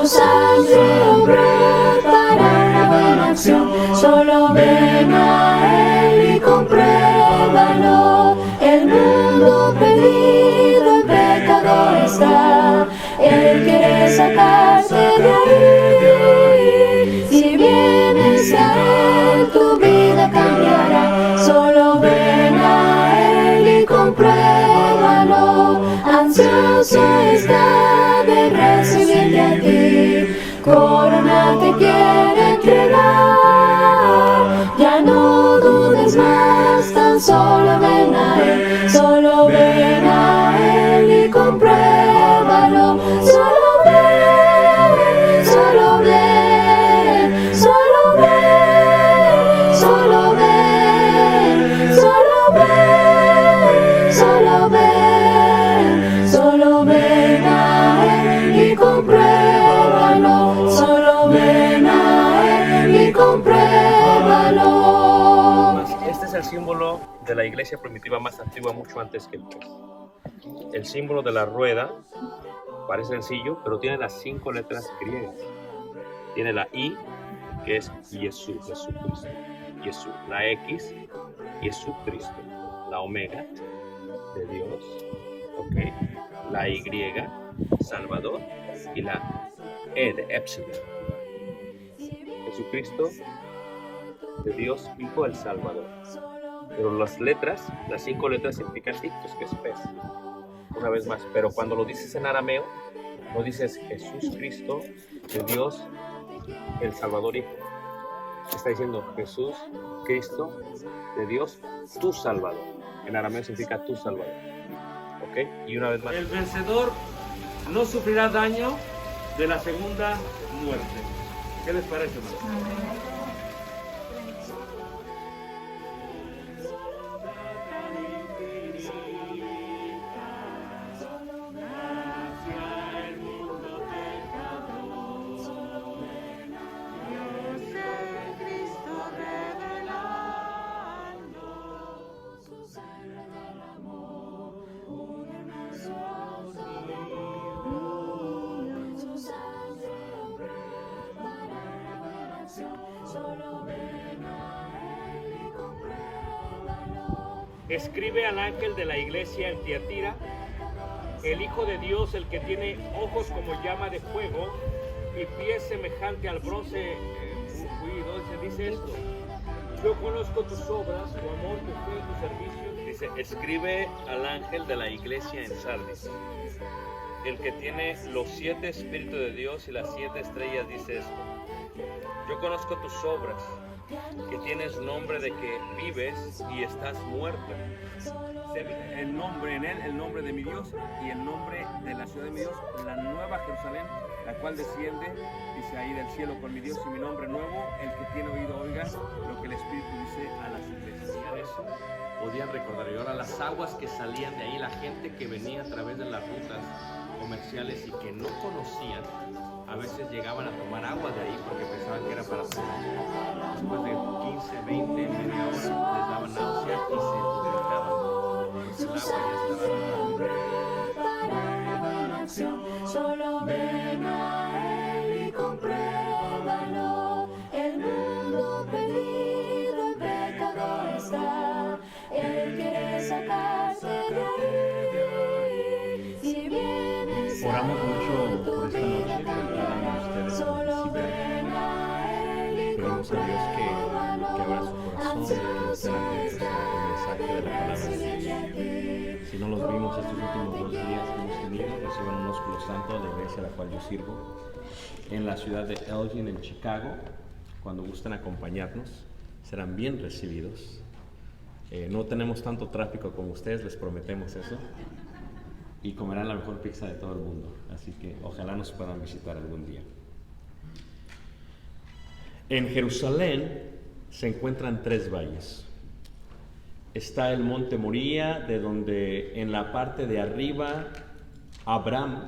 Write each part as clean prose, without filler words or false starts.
sangre obró para la buena acción. Solo ven a Él y compruébalo. El mundo perdido en pecado está. Él quiere sacarte de ahí. Si vienes a Él, tu vida cambiará. Solo ven a Él y compruébalo. Ansioso está de recibirte a ti. Corona te quiere entregar. Ya no dudes más, tan solo ven a Él. Solo ven a Él y compruébalo. Solo ven, solo ven, solo ven, solo ven, solo ven, solo ven, solo ven a Él y compruébalo. Solo ven a Él y compruébalo. Este es el símbolo de la iglesia primitiva más antigua, mucho antes que el pez. El símbolo de la rueda parece sencillo, pero tiene las 5 letras griegas. Tiene la I, que es Jesús, Jesucristo. Jesús. La X, Jesucristo. La omega, de Dios. Ok. La Y, Salvador. Y la E de Epsilon. Jesucristo, de Dios, Hijo, el Salvador. Pero las letras, las 5 letras significan ictus, que es pez. Una vez más, pero cuando lo dices en arameo, no dices Jesús Cristo, de Dios, el Salvador Hijo. Está diciendo Jesús Cristo, de Dios, tu Salvador. En arameo significa tu Salvador. ¿Ok? Y una vez más. El vencedor no sufrirá daño de la segunda muerte. ¿Qué les parece, hermano? Escribe al ángel de la iglesia en Tiatira, el Hijo de Dios, el que tiene ojos como llama de fuego y pies semejante al bronce pulido, dice esto: yo conozco tus obras, tu amor, tu fe, tu servicio. Dice, escribe al ángel de la iglesia en Sardis, el que tiene los 7 espíritus de Dios y las 7 estrellas, dice esto: yo conozco tus obras, que tienes nombre de que vives y estás muerto. El nombre en él, el nombre de mi Dios y el nombre de la ciudad de mi Dios, la nueva Jerusalén, la cual desciende, dice ahí, del cielo con mi Dios y mi nombre nuevo. El que tiene oído oiga lo que el Espíritu dice a las iglesias. Eso podían recordar. Y ahora las aguas que salían de ahí, la gente que venía a través de las rutas comerciales y que no conocían, a veces llegaban a tomar agua de ahí porque pensaban que era para tomar. Después de 15, 20, media hora les daban náusea y se vomitaban. Pues el agua ya estaba. Solo ven a Él y compruébalo. El mundo perdido en pecado está. Él quiere sacarte de ahí. Si vienes Oramos mucho por esta noche, que puedan ustedes participar. Pedimos a Dios que abra su corazón, que estén atentos al mensaje de la palabra de Dios. Si no los vimos estos últimos 2 días que hemos tenido, reciban un ósculo santo de la iglesia a la cual yo sirvo, en la ciudad de Elgin, en Chicago. Cuando gusten acompañarnos, serán bien recibidos. No tenemos tanto tráfico como ustedes, les prometemos eso. Y comerán la mejor pizza de todo el mundo. Así que ojalá nos puedan visitar algún día. En Jerusalén se encuentran 3 valles. Está el monte Moría, de donde en la parte de arriba Abraham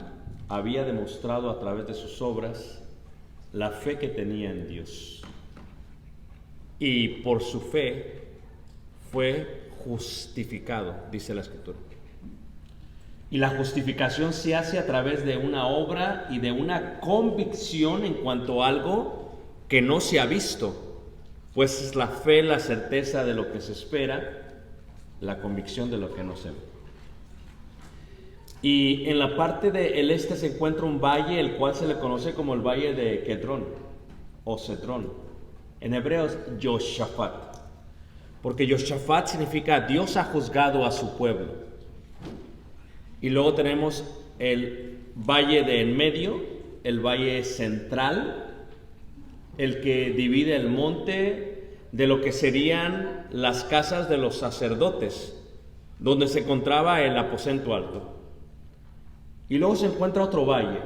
había demostrado a través de sus obras la fe que tenía en Dios. Y por su fe fue justificado, dice la Escritura. Y la justificación se hace a través de una obra y de una convicción en cuanto a algo que no se ha visto, pues es la fe, la certeza de lo que se espera, la convicción de lo que no se ve. Y en la parte del este se encuentra un valle, el cual se le conoce como el valle de Kedrón o Cedrón. En hebreo es Yoshafat, porque Yoshafat significa Dios ha juzgado a su pueblo. Y luego tenemos el valle de en medio, el valle central, el que divide el monte de lo que serían las casas de los sacerdotes, donde se encontraba el aposento alto. Y luego se encuentra otro valle,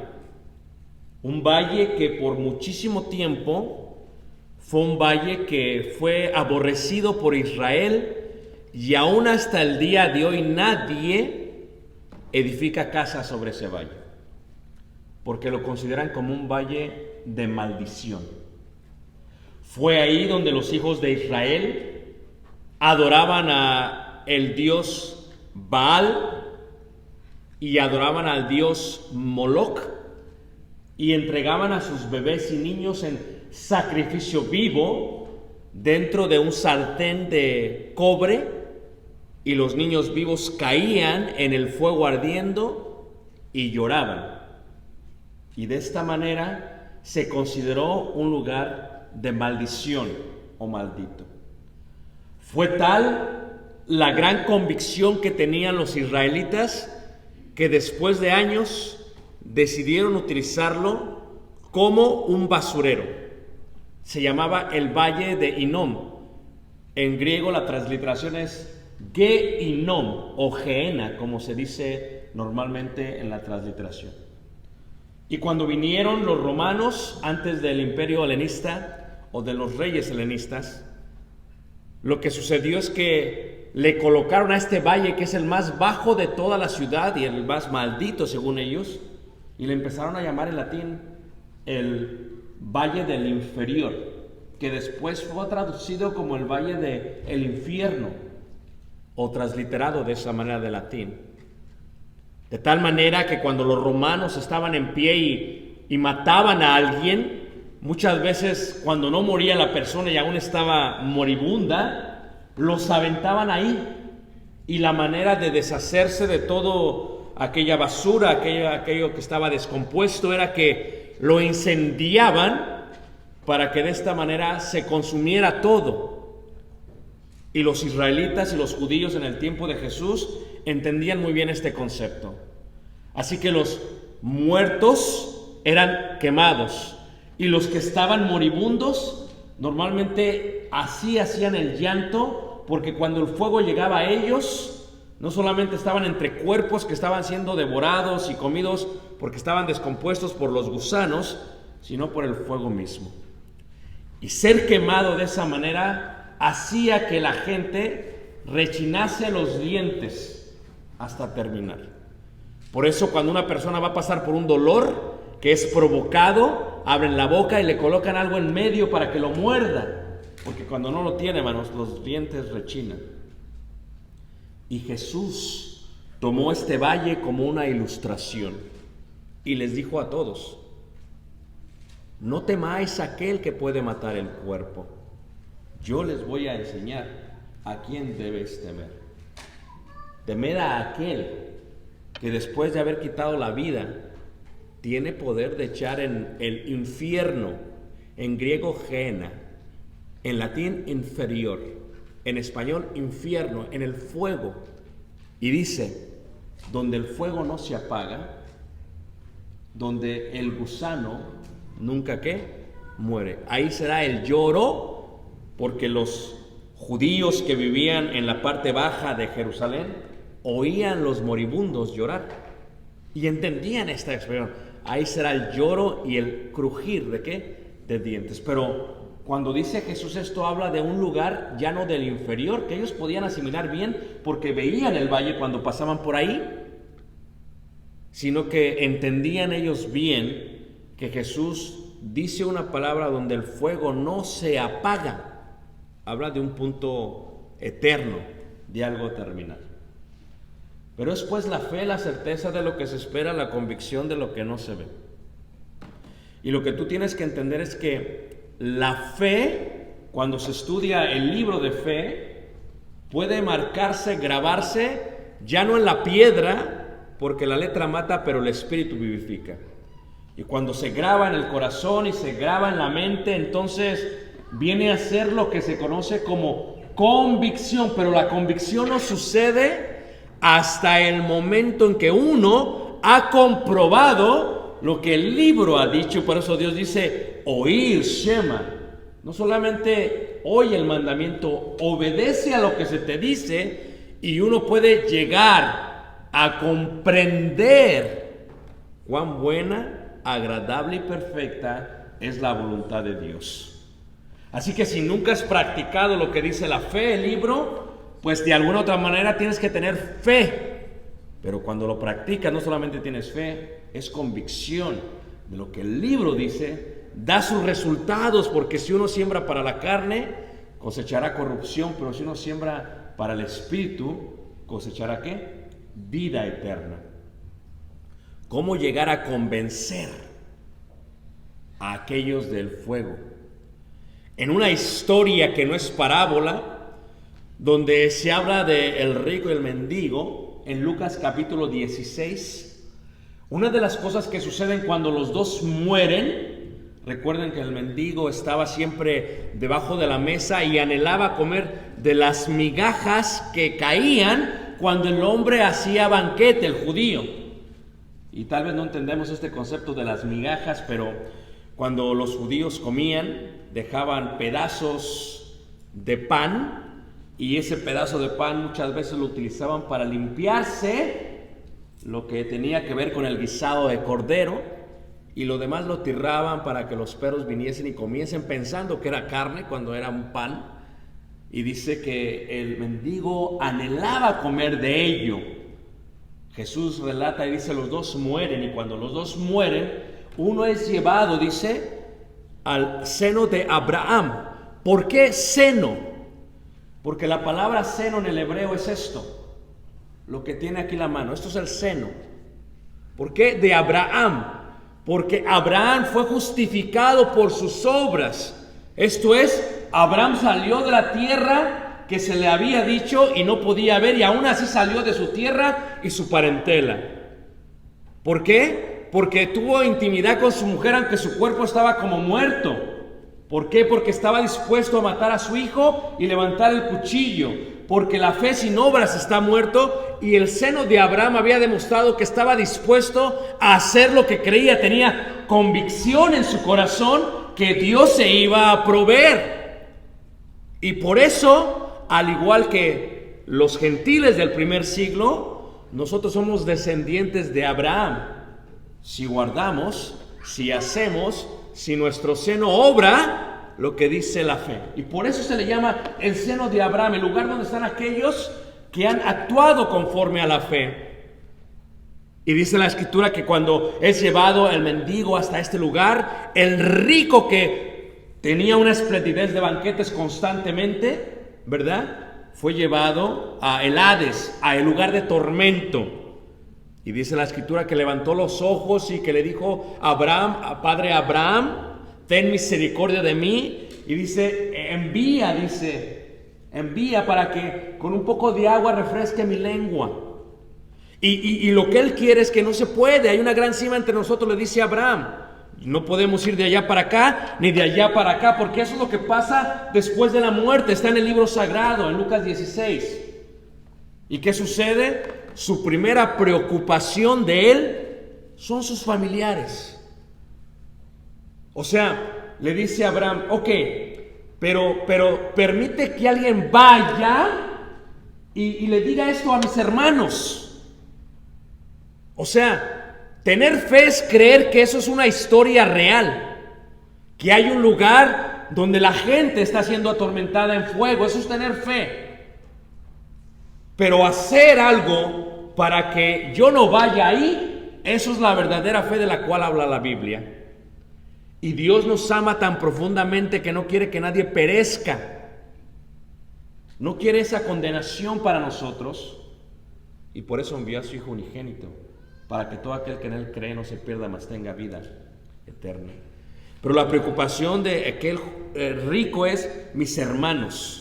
un valle que por muchísimo tiempo fue un valle que fue aborrecido por Israel, y aún hasta el día de hoy nadie edifica casas sobre ese valle, porque lo consideran como un valle de maldición. Fue ahí donde los hijos de Israel adoraban a el dios Baal y adoraban al dios Moloch y entregaban a sus bebés y niños en sacrificio vivo dentro de un sartén de cobre, y los niños vivos caían en el fuego ardiendo y lloraban. Y de esta manera se consideró un lugar de maldición o maldito. Fue tal la gran convicción que tenían los israelitas que después de años decidieron utilizarlo como un basurero. Se llamaba el Valle de Hinnom. En griego la transliteración es Ge-Hinnom o Geena, como se dice normalmente en la transliteración. Y cuando vinieron los romanos antes del imperio helenista o de los reyes helenistas, lo que sucedió es que le colocaron a este valle, que es el más bajo de toda la ciudad y el más maldito según ellos, y le empezaron a llamar en latín el Valle del Inferior, que después fue traducido como el Valle del Infierno, o transliterado de esa manera de latín. De tal manera que cuando los romanos estaban en pie y mataban a alguien, muchas veces cuando no moría la persona y aún estaba moribunda, los aventaban ahí. Y la manera de deshacerse de todo aquella basura, aquello que estaba descompuesto, era que lo incendiaban para que de esta manera se consumiera todo. Y los israelitas y los judíos en el tiempo de Jesús entendían muy bien este concepto. Así que los muertos eran quemados y los que estaban moribundos normalmente así hacían el llanto, porque cuando el fuego llegaba a ellos, no solamente estaban entre cuerpos que estaban siendo devorados y comidos porque estaban descompuestos por los gusanos, sino por el fuego mismo. Y ser quemado de esa manera hacía que la gente rechinase los dientes hasta terminar. Por eso cuando una persona va a pasar por un dolor que es provocado, abren la boca y le colocan algo en medio para que lo muerda, porque cuando no lo tiene, hermanos, los dientes rechinan. Y Jesús tomó este valle como una ilustración y les dijo a todos: no temáis a aquel que puede matar el cuerpo. Yo les voy a enseñar a quién debes temer. Temed a aquel que después de haber quitado la vida tiene poder de echar en el infierno, en griego Geena, en latín inferior, en español infierno, en el fuego. Y dice, donde el fuego no se apaga, donde el gusano nunca ¿qué? Muere. Ahí será el lloro, porque los judíos que vivían en la parte baja de Jerusalén oían los moribundos llorar y entendían esta expresión. Ahí será el lloro y el crujir ¿de qué? De dientes. Pero cuando dice Jesús esto, habla de un lugar ya no del inferior, que ellos podían asimilar bien porque veían el valle cuando pasaban por ahí, sino que entendían ellos bien que Jesús dice una palabra donde el fuego no se apaga. Habla de un punto eterno, de algo terminal. Pero es pues la fe, la certeza de lo que se espera, la convicción de lo que no se ve. Y lo que tú tienes que entender es que la fe, cuando se estudia el libro de fe, puede marcarse, grabarse, ya no en la piedra, porque la letra mata, pero el espíritu vivifica. Y cuando se graba en el corazón y se graba en la mente, entonces viene a ser lo que se conoce como convicción. Pero la convicción no sucede hasta el momento en que uno ha comprobado lo que el libro ha dicho. Por eso Dios dice, oír, Shema. No solamente oye el mandamiento, obedece a lo que se te dice, y uno puede llegar a comprender cuán buena, agradable y perfecta es la voluntad de Dios. Así que si nunca has practicado lo que dice la fe, el libro, pues de alguna otra manera tienes que tener fe. Pero cuando lo practicas, no solamente tienes fe, es convicción de lo que el libro dice, da sus resultados, porque si uno siembra para la carne, cosechará corrupción, pero si uno siembra para el espíritu, cosechará ¿qué? Vida eterna. ¿Cómo llegar a convencer a aquellos del fuego? En una historia que no es parábola, donde se habla del rico y el mendigo, en Lucas capítulo 16, una de las cosas que suceden cuando los dos mueren, recuerden que el mendigo estaba siempre debajo de la mesa y anhelaba comer de las migajas que caían cuando el hombre hacía banquete, el judío. Y tal vez no entendemos este concepto de las migajas, pero cuando los judíos comían, dejaban pedazos de pan, y ese pedazo de pan muchas veces lo utilizaban para limpiarse lo que tenía que ver con el guisado de cordero, y lo demás lo tiraban para que los perros viniesen y comiesen pensando que era carne cuando era un pan. Y dice que el mendigo anhelaba comer de ello. Jesús relata y dice, los dos mueren, y cuando los dos mueren, uno es llevado, dice, al seno de Abraham. ¿Por qué seno? Porque la palabra seno en el hebreo es esto, lo que tiene aquí la mano. Esto es el seno. ¿Por qué de Abraham? Porque Abraham fue justificado por sus obras. Esto es, Abraham salió de la tierra que se le había dicho y no podía ver, y aún así salió de su tierra y su parentela. ¿Por qué? Porque tuvo intimidad con su mujer aunque su cuerpo estaba como muerto. ¿Por qué? Porque estaba dispuesto a matar a su hijo y levantar el cuchillo. Porque la fe sin obras está muerto, y el seno de Abraham había demostrado que estaba dispuesto a hacer lo que creía. Tenía convicción en su corazón que Dios se iba a proveer. Y por eso, al igual que los gentiles del primer siglo, nosotros somos descendientes de Abraham. Si guardamos, si hacemos, si nuestro seno obra lo que dice la fe. Y por eso se le llama el seno de Abraham, el lugar donde están aquellos que han actuado conforme a la fe. Y dice la escritura que cuando es llevado el mendigo hasta este lugar, el rico que tenía una esplendidez de banquetes constantemente, ¿verdad?, fue llevado a el Hades, a el lugar de tormento. Y dice la escritura que levantó los ojos y que le dijo a Abraham, a padre Abraham, ten misericordia de mí. Y dice, envía para que con un poco de agua refresque mi lengua. Y lo que él quiere es que no se puede. Hay una gran cima entre nosotros, le dice Abraham. No podemos ir de allá para acá, ni de allá para acá, porque eso es lo que pasa después de la muerte. Está en el libro sagrado, en Lucas 16. ¿Y qué sucede? Su primera preocupación de él son sus familiares. O sea, le dice a Abraham, ok, pero permite que alguien vaya y le diga esto a mis hermanos. O sea, tener fe es creer que eso es una historia real, que hay un lugar donde la gente está siendo atormentada en fuego. Eso es tener fe. Pero hacer algo para que yo no vaya ahí, eso es la verdadera fe de la cual habla la Biblia. Y Dios nos ama tan profundamente que no quiere que nadie perezca. No quiere esa condenación para nosotros, Y por eso envió a su Hijo unigénito, para que todo aquel que en Él cree no se pierda, mas tenga vida eterna. Pero la preocupación de aquel rico es mis hermanos.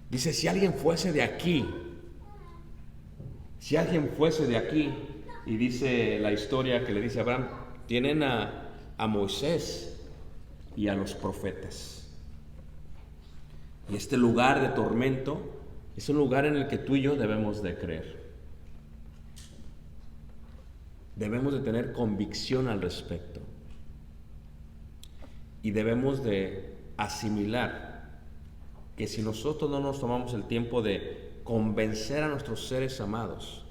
Dice, si alguien fuese de aquí, y dice la historia que le dice a Abraham, tienen a Moisés y a los profetas. Y este lugar de tormento es un lugar en el que tú y yo debemos de creer. Debemos de tener convicción al respecto. Y debemos de asimilar que si nosotros no nos tomamos el tiempo de convencer a nuestros seres amados,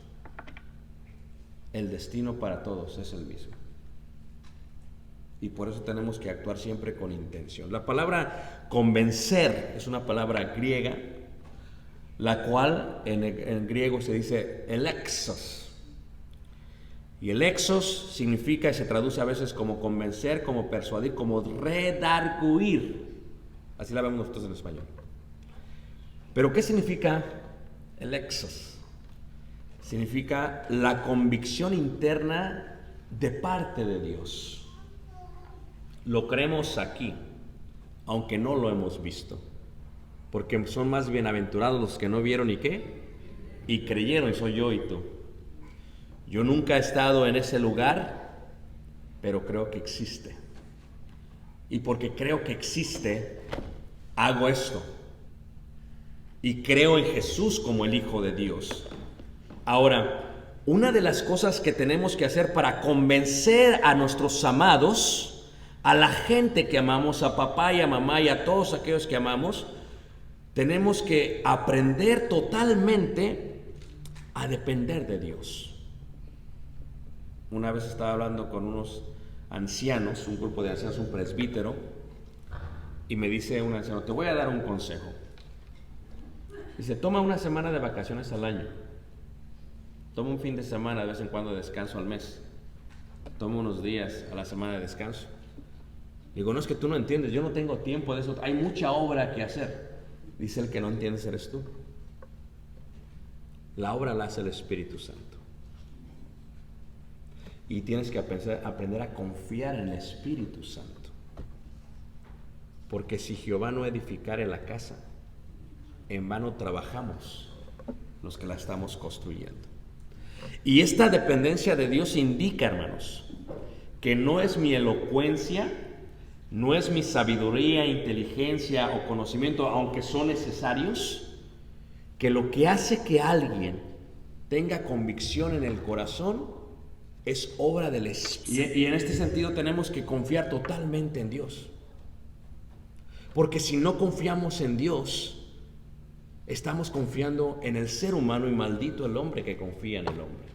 el destino para todos es el mismo. Y por eso tenemos que actuar siempre con intención. La palabra convencer es una palabra griega, la cual en griego se dice elexos. Y elexos significa y se traduce a veces como convencer, como persuadir, como redarguir. Así la vemos nosotros en español. Pero ¿qué significa elexos? Significa la convicción interna de parte de Dios. Lo creemos aquí, aunque no lo hemos visto, porque son más bienaventurados los que no vieron y qué, y creyeron, y soy yo y tú. Yo nunca he estado en ese lugar, pero creo que existe. Y porque creo que existe, hago esto. Y creo en Jesús como el Hijo de Dios. Ahora, una de las cosas que tenemos que hacer para convencer a nuestros amados, a la gente que amamos, a papá y a mamá y a todos aquellos que amamos, tenemos que aprender totalmente a depender de Dios. Una vez estaba hablando con unos ancianos, un grupo de ancianos, un presbítero, y me dice un anciano, te voy a dar un consejo. Dice, toma una semana de vacaciones al año. Toma un fin de semana de vez en cuando de descanso al mes. Toma unos días a la semana de descanso. Digo, no, es que tú no entiendes, yo no tengo tiempo de eso, hay mucha obra que hacer. Dice, el que no entiendes eres tú. La obra la hace el Espíritu Santo. Y tienes que aprender a confiar en el Espíritu Santo. Porque si Jehová no edificare la casa, en vano trabajamos los que la estamos construyendo. Y esta dependencia de Dios indica, hermanos, que no es mi elocuencia, no es mi sabiduría, inteligencia o conocimiento, aunque son necesarios, que lo que hace que alguien tenga convicción en el corazón es obra del Espíritu. Y en este sentido tenemos que confiar totalmente en Dios. Porque si no confiamos en Dios, estamos confiando en el ser humano y maldito el hombre que confía en el hombre.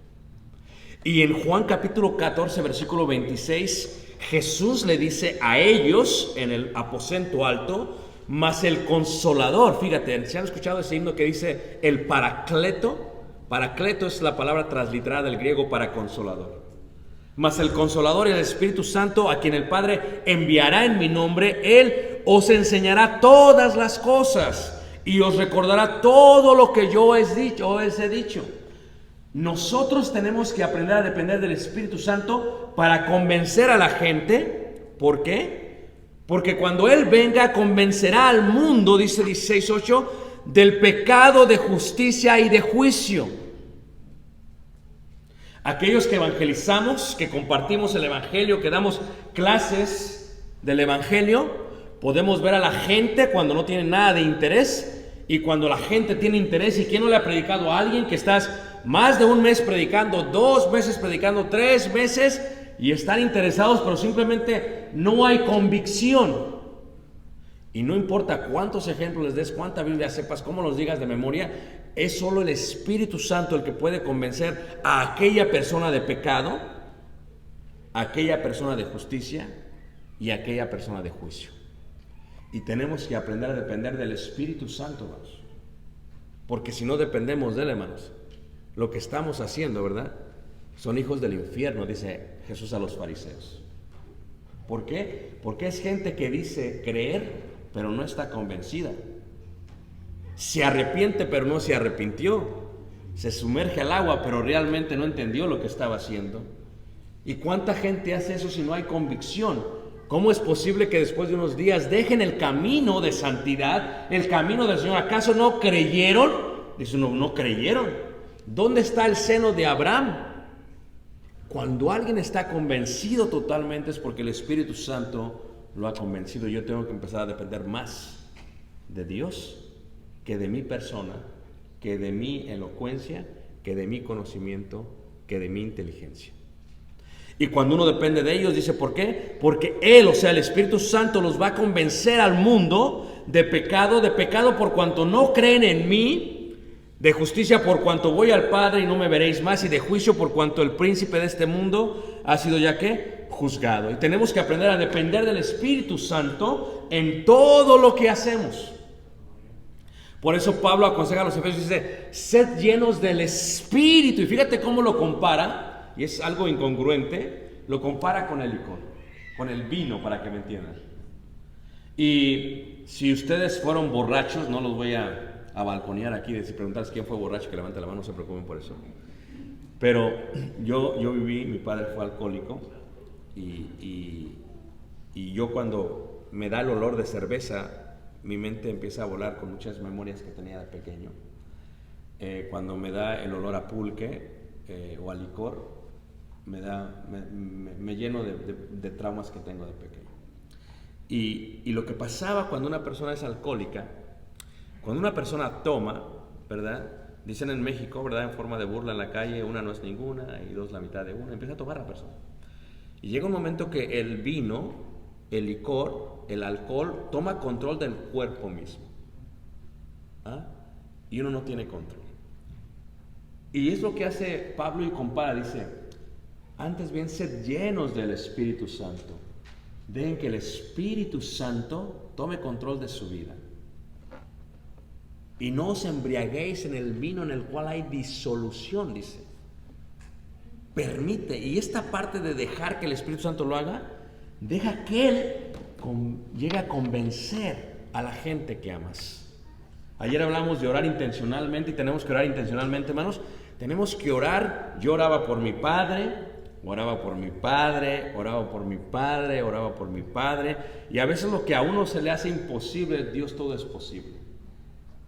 Y en Juan capítulo 14, versículo 26, Jesús le dice a ellos en el aposento alto, mas el Consolador, fíjate, ¿se han escuchado ese himno que dice el Paracleto? Paracleto es la palabra transliterada del griego para consolador. Mas el Consolador y el Espíritu Santo, a quien el Padre enviará en mi nombre, Él os enseñará todas las cosas y os recordará todo lo que yo os he dicho. Nosotros tenemos que aprender a depender del Espíritu Santo para convencer a la gente. ¿Por qué? Porque cuando Él venga convencerá al mundo, dice 16:8, del pecado, de justicia y de juicio. Aquellos que evangelizamos, que compartimos el Evangelio, que damos clases del Evangelio, podemos ver a la gente cuando no tiene nada de interés y cuando la gente tiene interés. ¿Y quién no le ha predicado a alguien que estás más de un mes predicando, 2 meses predicando, 3 meses y están interesados, pero simplemente no hay convicción? Y no importa cuántos ejemplos les des, cuánta Biblia sepas, cómo los digas de memoria, es solo el Espíritu Santo el que puede convencer a aquella persona de pecado, a aquella persona de justicia y a aquella persona de juicio. Y tenemos que aprender a depender del Espíritu Santo, hermanos. Porque si no dependemos de él, hermanos, lo que estamos haciendo, ¿verdad? Son hijos del infierno, dice Jesús a los fariseos. ¿Por qué? Porque es gente que dice creer, pero no está convencida. Se arrepiente, pero no se arrepintió. se sumerge al agua, pero realmente no entendió lo que estaba haciendo. ¿Y cuánta gente hace eso si no hay convicción? ¿Cómo es posible que después de unos días dejen el camino de santidad, el camino del Señor? ¿Acaso no creyeron? Dice uno, no creyeron. ¿Dónde está el seno de Abraham? Cuando alguien está convencido totalmente es porque el Espíritu Santo lo ha convencido. Yo tengo que empezar a depender más de Dios que de mi persona, que de mi elocuencia, que de mi conocimiento, que de mi inteligencia. Y cuando uno depende de ellos, dice, ¿por qué? Porque Él, o sea, el Espíritu Santo los va a convencer al mundo de pecado por cuanto no creen en mí, de justicia por cuanto voy al Padre y no me veréis más, y de juicio por cuanto el príncipe de este mundo ha sido ya que juzgado. Y tenemos que aprender a depender del Espíritu Santo en todo lo que hacemos. Por eso Pablo aconseja a los efesios, dice, sed llenos del Espíritu. Y fíjate cómo lo compara. Y es algo incongruente, lo compara con el licor, con el vino, para que me entiendan. Y si ustedes fueron borrachos, no los voy a balconear aquí, de si preguntas quién fue borracho, que levante la mano, no se preocupen por eso. Pero yo viví, mi padre fue alcohólico, y yo cuando me da el olor de cerveza, mi mente empieza a volar con muchas memorias que tenía de pequeño. Cuando me da el olor a pulque o a licor, me lleno de traumas que tengo de pequeño. Y lo que pasaba cuando una persona es alcohólica, cuando una persona toma, ¿verdad? Dicen en México, ¿verdad? En forma de burla en la calle, una no es ninguna y dos la mitad de una. Empieza a tomar la persona. Y llega un momento que el vino, el licor, el alcohol toma control del cuerpo mismo. ¿Ah? Y uno no tiene control. Y es lo que hace Pablo y compara, dice, antes bien sed llenos del Espíritu Santo. Dejen que el Espíritu Santo tome control de su vida. Y no os embriaguéis en el vino en el cual hay disolución, dice. Permite, y esta parte de dejar que el Espíritu Santo lo haga, deja que Él llegue a convencer a la gente que amas. Ayer hablamos de orar intencionalmente y tenemos que orar intencionalmente, hermanos. Tenemos que orar. Yo oraba por mi padre, oraba por mi padre, oraba por mi padre, oraba por mi padre. Y a veces lo que a uno se le hace imposible, Dios todo es posible.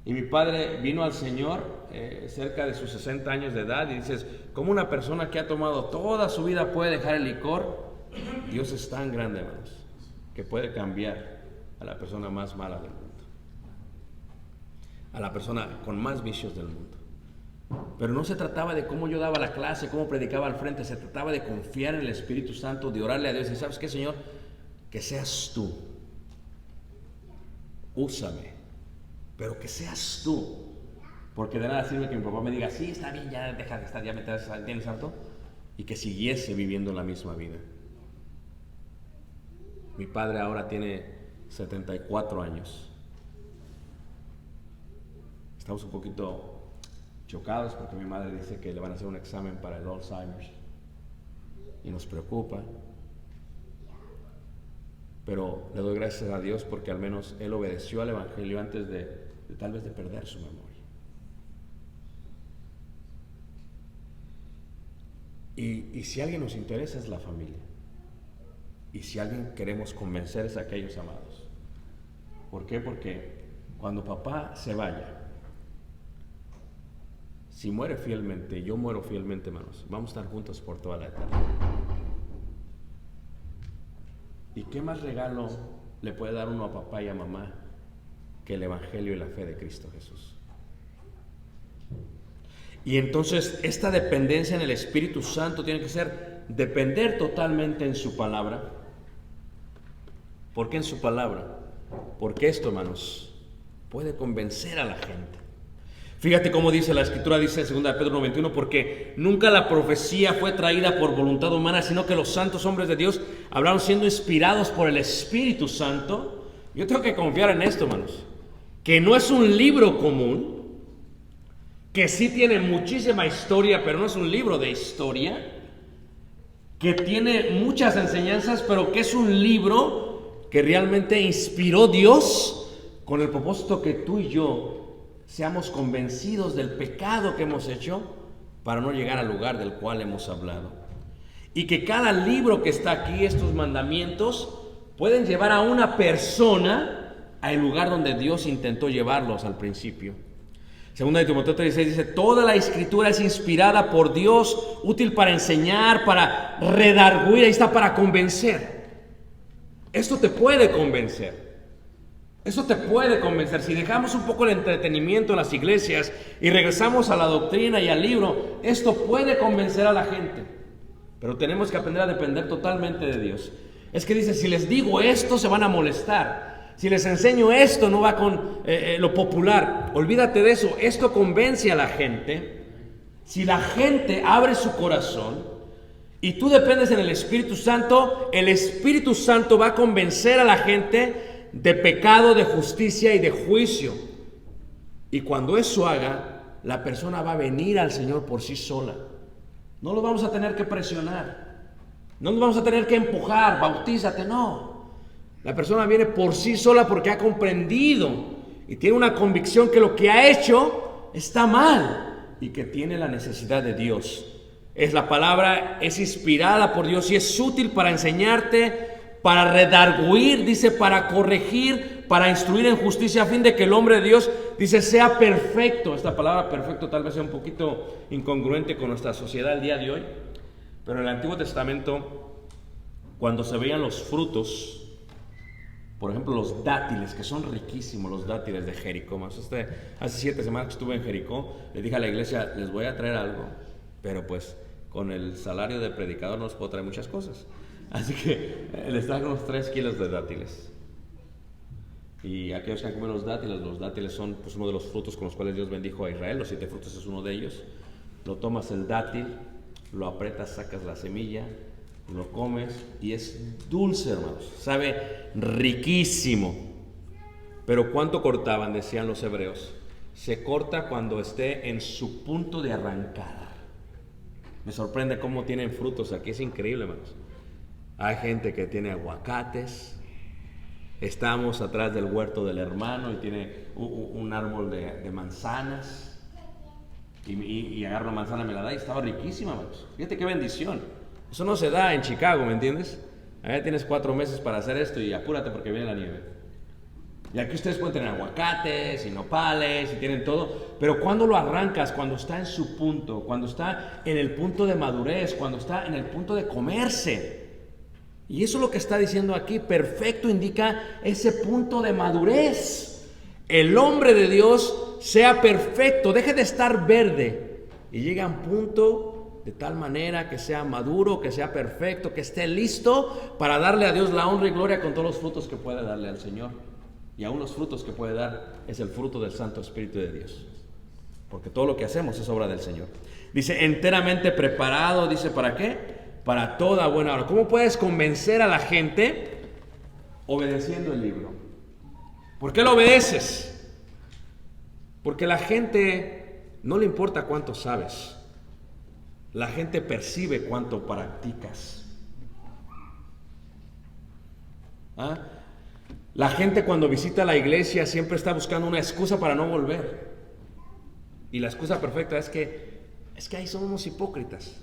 Y mi padre vino al Señor cerca de sus 60 años de edad y dices, ¿cómo una persona que ha tomado toda su vida puede dejar el licor? Dios es tan grande, hermanos, que puede cambiar a la persona más mala del mundo, a la persona con más vicios del mundo. Pero no se trataba de cómo yo daba la clase, cómo predicaba al frente, se trataba de confiar en el Espíritu Santo, de orarle a Dios y ¿sabes qué, Señor? Que seas tú, úsame, pero que seas tú, porque de nada sirve que mi papá me diga, sí, está bien, ya deja de estar, ya me tienes harto, y que siguiese viviendo la misma vida. Mi padre ahora tiene 74 años. Estamos un poquito chocados porque mi madre dice que le van a hacer un examen para el Alzheimer's y nos preocupa, pero le doy gracias a Dios porque al menos él obedeció al Evangelio antes de tal vez de perder su memoria. Y si alguien nos interesa es la familia, y si alguien queremos convencer es a aquellos amados. ¿Por qué? Porque cuando papá se vaya, si muere fielmente, yo muero fielmente, hermanos, vamos a estar juntos por toda la eternidad. ¿Y qué más regalo le puede dar uno a papá y a mamá que el Evangelio y la fe de Cristo Jesús? Y entonces esta dependencia en el Espíritu Santo tiene que ser depender totalmente en su palabra. ¿Por qué en su palabra? Porque esto, hermanos, puede convencer a la gente. Fíjate cómo dice la Escritura, dice en 2 Pedro 1:21, porque nunca la profecía fue traída por voluntad humana, sino que los santos hombres de Dios hablaron siendo inspirados por el Espíritu Santo. Yo tengo que confiar en esto, hermanos, que no es un libro común, que sí tiene muchísima historia, pero no es un libro de historia, que tiene muchas enseñanzas, pero que es un libro que realmente inspiró Dios con el propósito que tú y yo seamos convencidos del pecado que hemos hecho para no llegar al lugar del cual hemos hablado. Y que cada libro que está aquí, estos mandamientos, pueden llevar a una persona al lugar donde Dios intentó llevarlos al principio. Segunda de Timoteo 3:16 dice: toda la escritura es inspirada por Dios, útil para enseñar, para redarguir, ahí está, para convencer. Esto te puede convencer. Eso te puede convencer. Si dejamos un poco el entretenimiento en las iglesias y regresamos a la doctrina y al libro, esto puede convencer a la gente. Pero tenemos que aprender a depender totalmente de Dios. Es que dice, si les digo esto, se van a molestar. Si les enseño esto, no va con lo popular. Olvídate de eso. Esto convence a la gente. Si la gente abre su corazón y tú dependes en el Espíritu Santo va a convencer a la gente de pecado, de justicia y de juicio. Y cuando eso haga, la persona va a venir al Señor por sí sola. No lo vamos a tener que presionar, no lo vamos a tener que empujar, bautízate, no. La persona viene por sí sola porque ha comprendido y tiene una convicción que lo que ha hecho está mal y que tiene la necesidad de Dios. La palabra es inspirada por Dios y es útil para enseñarte, para redarguir, dice, para corregir, para instruir en justicia, a fin de que el hombre de Dios, dice, sea perfecto. Esta palabra perfecto tal vez sea un poquito incongruente con nuestra sociedad el día de hoy, pero en el Antiguo Testamento, cuando se veían los frutos, por ejemplo los dátiles, que son riquísimos los dátiles de Jericó. Hace 7 semanas que estuve en Jericó, le dije a la iglesia, les voy a traer algo, pero pues con el salario de predicador no les puedo traer muchas cosas. Así que les traje unos 3 kilos de dátiles. Y aquellos que han comido los dátiles son pues uno de los frutos con los cuales Dios bendijo a Israel. Los 7 frutos es uno de ellos. Lo tomas el dátil, lo aprietas, sacas la semilla, lo comes y es dulce, hermanos. Sabe riquísimo. Pero ¿cuánto cortaban? Decían los hebreos. Se corta cuando esté en su punto de arrancada. Me sorprende cómo tienen frutos aquí. Es increíble, hermanos. Hay gente que tiene aguacates. Estamos atrás del huerto del hermano y tiene un árbol de manzanas. Y agarro una manzana, me la da y estaba riquísima, hermanos. Fíjate qué bendición. Eso no se da en Chicago, ¿me entiendes? Allá tienes 4 meses para hacer esto y apúrate porque viene la nieve. Y aquí ustedes pueden tener aguacates y nopales y tienen todo. Pero cuando lo arrancas, cuando está en su punto, cuando está en el punto de madurez, cuando está en el punto de comerse. Y eso es lo que está diciendo aquí. Perfecto indica ese punto de madurez. El hombre de Dios sea perfecto, deje de estar verde y llegue a un punto de tal manera que sea maduro, que sea perfecto, que esté listo para darle a Dios la honra y gloria con todos los frutos que puede darle al Señor. Y aún los frutos que puede dar es el fruto del Santo Espíritu de Dios. Porque todo lo que hacemos es obra del Señor. Dice, enteramente preparado, dice, ¿para qué? Para toda buena obra. ¿Cómo puedes convencer a la gente? Obedeciendo el libro. ¿Por qué lo obedeces? Porque la gente no le importa cuánto sabes. La gente percibe cuánto practicas. ¿Ah? La gente cuando visita la iglesia siempre está buscando una excusa para no volver. Y la excusa perfecta es que ahí somos hipócritas.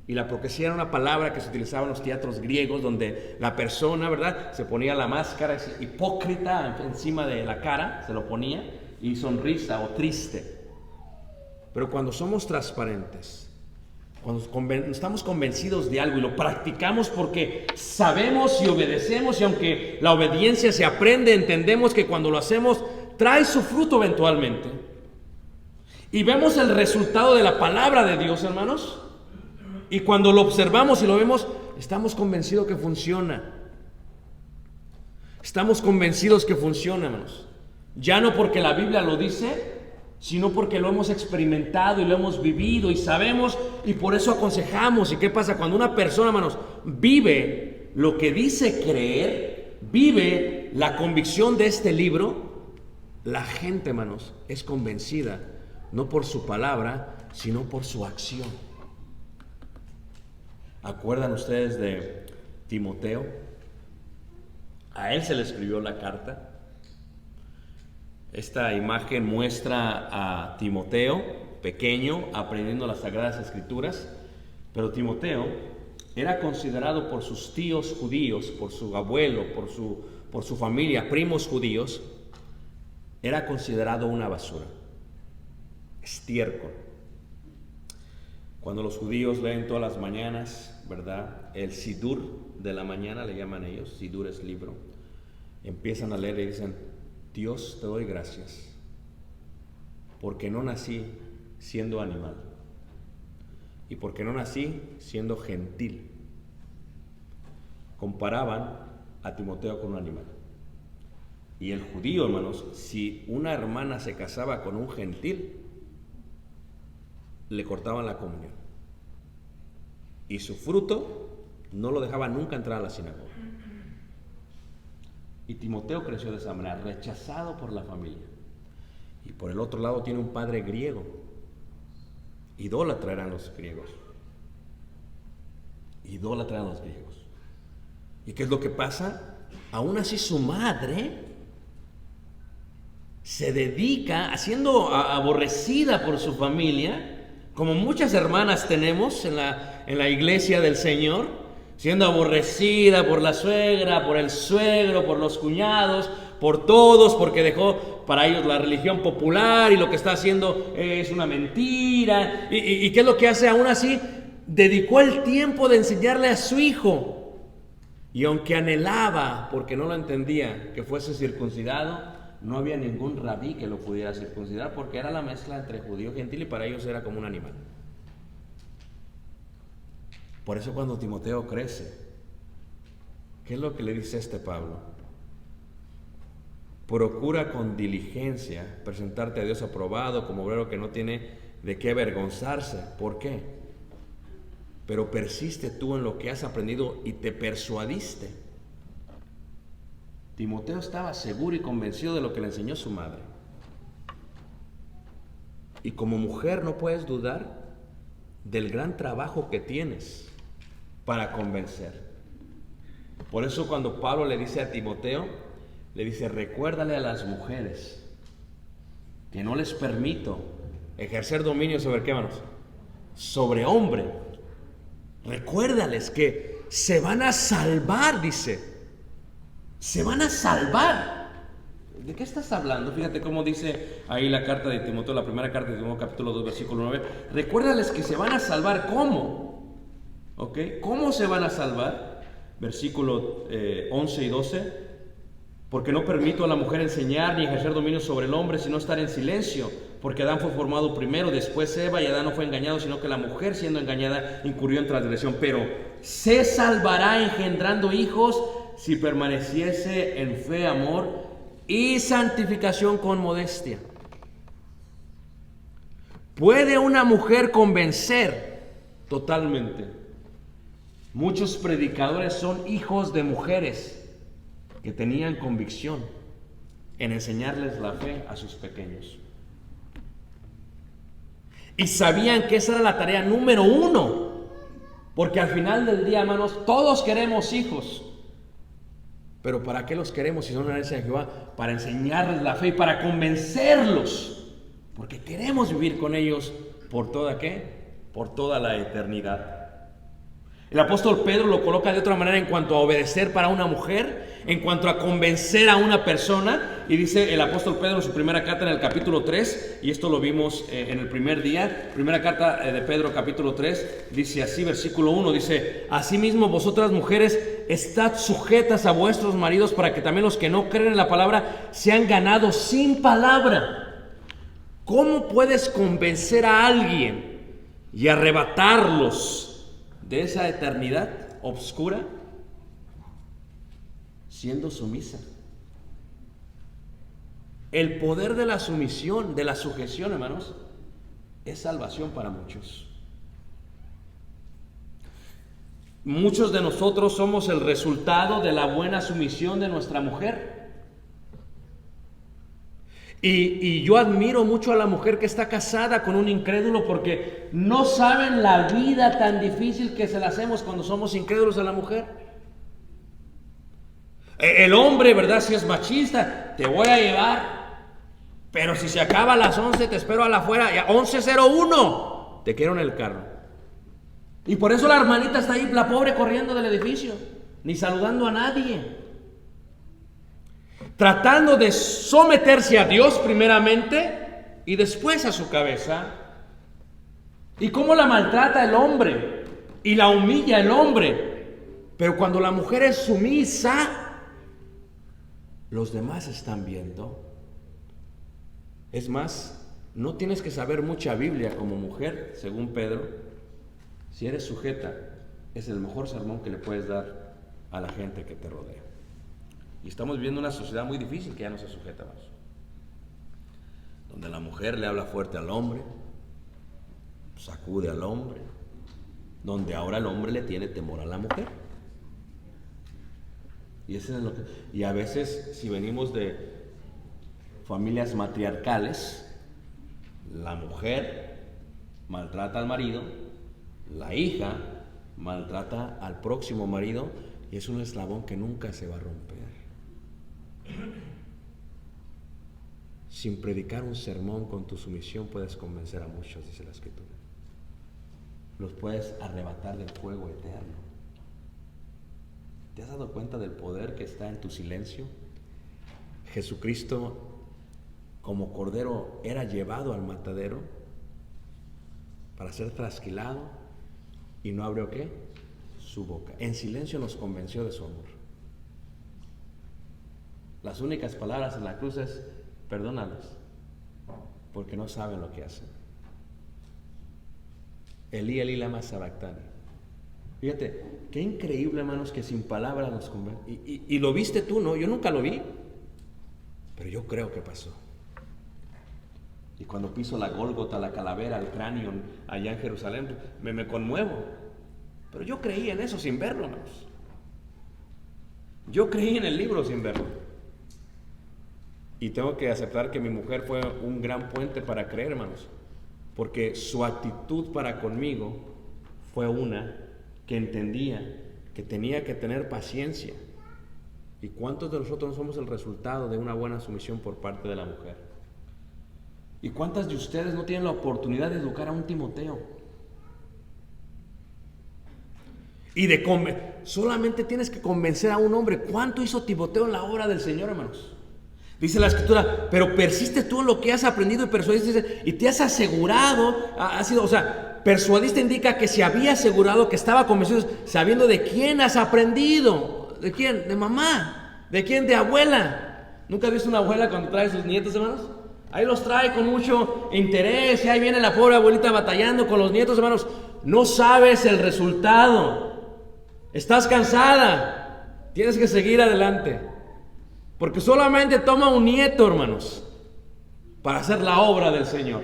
Y la hipocresía era una palabra que se utilizaba en los teatros griegos, donde la persona, ¿verdad?, se ponía la máscara hipócrita encima de la cara, se lo ponía, y sonrisa o triste. Pero cuando somos transparentes, cuando estamos convencidos de algo y lo practicamos porque sabemos y obedecemos, y aunque la obediencia se aprende, entendemos que cuando lo hacemos trae su fruto eventualmente. Y vemos el resultado de la palabra de Dios, hermanos. Y cuando lo observamos y lo vemos, estamos convencidos que funciona. Estamos convencidos que funciona, hermanos. Ya no porque la Biblia lo dice, sino porque lo hemos experimentado y lo hemos vivido y sabemos, y por eso aconsejamos. ¿Y qué pasa? Cuando una persona, hermanos, vive lo que dice creer, vive la convicción de este libro, la gente, hermanos, es convencida, no por su palabra, sino por su acción. ¿Acuerdan ustedes de Timoteo? A él se le escribió la carta. Esta imagen muestra a Timoteo, pequeño, aprendiendo las Sagradas Escrituras, pero Timoteo era considerado por sus tíos judíos, por su abuelo, por su familia, primos judíos, era considerado una basura, estiércol. Cuando los judíos leen todas las mañanas, ¿verdad? El Sidur de la mañana le llaman ellos, Sidur es libro, empiezan a leer y dicen: Dios, te doy gracias, porque no nací siendo animal, y porque no nací siendo gentil. Comparaban a Timoteo con un animal. Y el judío, hermanos, si una hermana se casaba con un gentil, le cortaban la comunión. Y su fruto no lo dejaba nunca entrar a la sinagoga. Y Timoteo creció de esa manera, rechazado por la familia. Y por el otro lado tiene un padre griego. Idólatra eran los griegos. Idólatra eran los griegos. ¿Y qué es lo que pasa? Aún así su madre se dedica, siendo aborrecida por su familia, como muchas hermanas tenemos en la iglesia del Señor, siendo aborrecida por la suegra, por el suegro, por los cuñados, por todos, porque dejó para ellos la religión popular y lo que está haciendo es una mentira. ¿Y qué es lo que hace? Aún así, dedicó el tiempo de enseñarle a su hijo. Y aunque anhelaba, porque no lo entendía, que fuese circuncidado, no había ningún rabí que lo pudiera circuncidar, porque era la mezcla entre judío y gentil y para ellos era como un animal. Por eso cuando Timoteo crece, ¿qué es lo que le dice Pablo? Procura con diligencia presentarte a Dios aprobado, como obrero que no tiene de qué avergonzarse. ¿Por qué? Pero persiste tú en lo que has aprendido y te persuadiste. Timoteo estaba seguro y convencido de lo que le enseñó su madre. Y como mujer no puedes dudar del gran trabajo que tienes para convencer. Por eso cuando Pablo le dice a Timoteo, le dice: recuérdale a las mujeres que no les permito ejercer dominio sobre ¿qué, hermanos? Sobre hombre. Recuérdales que se van a salvar, dice. Se van a salvar. ¿De qué estás hablando? Fíjate cómo dice ahí la carta de Timoteo, la primera carta de Timoteo, capítulo 2, versículo 9. Recuérdales que se van a salvar. ¿Cómo? ¿Ok? ¿Cómo se van a salvar? Versículo 11 y 12. Porque no permito a la mujer enseñar ni ejercer dominio sobre el hombre, sino estar en silencio. Porque Adán fue formado primero, después Eva, y Adán no fue engañado, sino que la mujer, siendo engañada, incurrió en transgresión. Pero se salvará engendrando hijos si permaneciese en fe, amor y santificación con modestia. ¿Puede una mujer convencer? Totalmente. Muchos predicadores son hijos de mujeres que tenían convicción en enseñarles la fe a sus pequeños. Y sabían que esa era la tarea número uno, porque al final del día, hermanos, todos queremos hijos. Pero ¿para qué los queremos si son una herencia de Jehová? Para enseñarles la fe y para convencerlos, porque queremos vivir con ellos por toda ¿qué? Por toda la eternidad. El apóstol Pedro lo coloca de otra manera en cuanto a obedecer para una mujer, en cuanto a convencer a una persona, y dice el apóstol Pedro en su primera carta en el capítulo 3, y esto lo vimos en el primer día, primera carta de Pedro capítulo 3, dice así, versículo 1, dice: asimismo vosotras mujeres estad sujetas a vuestros maridos, para que también los que no creen en la palabra sean ganados sin palabra. ¿Cómo puedes convencer a alguien y arrebatarlos de esa eternidad obscura? Siendo sumisa. El poder de la sumisión, de la sujeción, hermanos, es salvación para muchos. Muchos de nosotros somos el resultado de la buena sumisión de nuestra mujer. Y yo admiro mucho a la mujer que está casada con un incrédulo, porque no saben la vida tan difícil que se la hacemos cuando somos incrédulos a la mujer. El hombre, ¿verdad? Si es machista, te voy a llevar Pero si se acaba a las 11, te espero a la afuera. Y a 11:01 te quiero en el carro. Y por eso la hermanita está ahí, la pobre, corriendo del edificio, ni saludando a nadie. Tratando de someterse a Dios primeramente y después a su cabeza. Y cómo la maltrata el hombre y la humilla el hombre. Pero cuando la mujer es sumisa, los demás están viendo. Es más, no tienes que saber mucha Biblia como mujer, según Pedro. Si eres sujeta, es el mejor sermón que le puedes dar a la gente que te rodea. Y estamos viviendo una sociedad muy difícil que ya no se sujeta más, donde la mujer le habla fuerte al hombre, sacude al hombre, donde ahora el hombre le tiene temor a la mujer. Y eso es lo que, y a veces, si venimos de familias matriarcales, la mujer maltrata al marido, la hija maltrata al próximo marido, y es un eslabón que nunca se va a romper. Sin predicar un sermón, con tu sumisión puedes convencer a muchos, dice la Escritura. Los puedes arrebatar del fuego eterno. ¿Te has dado cuenta del poder que está en tu silencio? Jesucristo, como cordero, era llevado al matadero para ser trasquilado y no abrió ¿qué? Su boca. En silencio nos convenció de su amor. Las únicas palabras en la cruz es: perdónalos, porque no saben lo que hacen. Elí, Elí, lama sabactani. Fíjate, qué increíble, hermanos, que sin palabras nos convence. Y lo viste tú, ¿no? Yo nunca lo vi, pero yo creo que pasó. Y cuando piso la Gólgota, la calavera, el cráneo allá en Jerusalén, me conmuevo. Pero yo creí en eso sin verlo, hermanos. Yo creí en el libro sin verlo. Y tengo que aceptar que mi mujer fue un gran puente para creer, hermanos, porque su actitud para conmigo fue una que entendía que tenía que tener paciencia. ¿Y cuántos de nosotros no somos el resultado de una buena sumisión por parte de la mujer? ¿Y cuántas de ustedes no tienen la oportunidad de educar a un Timoteo? Y solamente tienes que convencer a un hombre. ¿Cuánto hizo Timoteo en la obra del Señor, hermanos? Dice la Escritura: pero persiste tú en lo que has aprendido y persuadiste, y te has asegurado, persuadiste indica que se había asegurado, que estaba convencido, sabiendo de quién has aprendido. ¿De quién? De mamá. ¿De quién? De abuela. ¿Nunca has visto una abuela cuando trae a sus nietos, hermanos? Ahí los trae con mucho interés, y ahí viene la pobre abuelita batallando con los nietos, hermanos. No sabes el resultado. Estás cansada. Tienes que seguir adelante. Porque solamente toma un nieto, hermanos, para hacer la obra del Señor.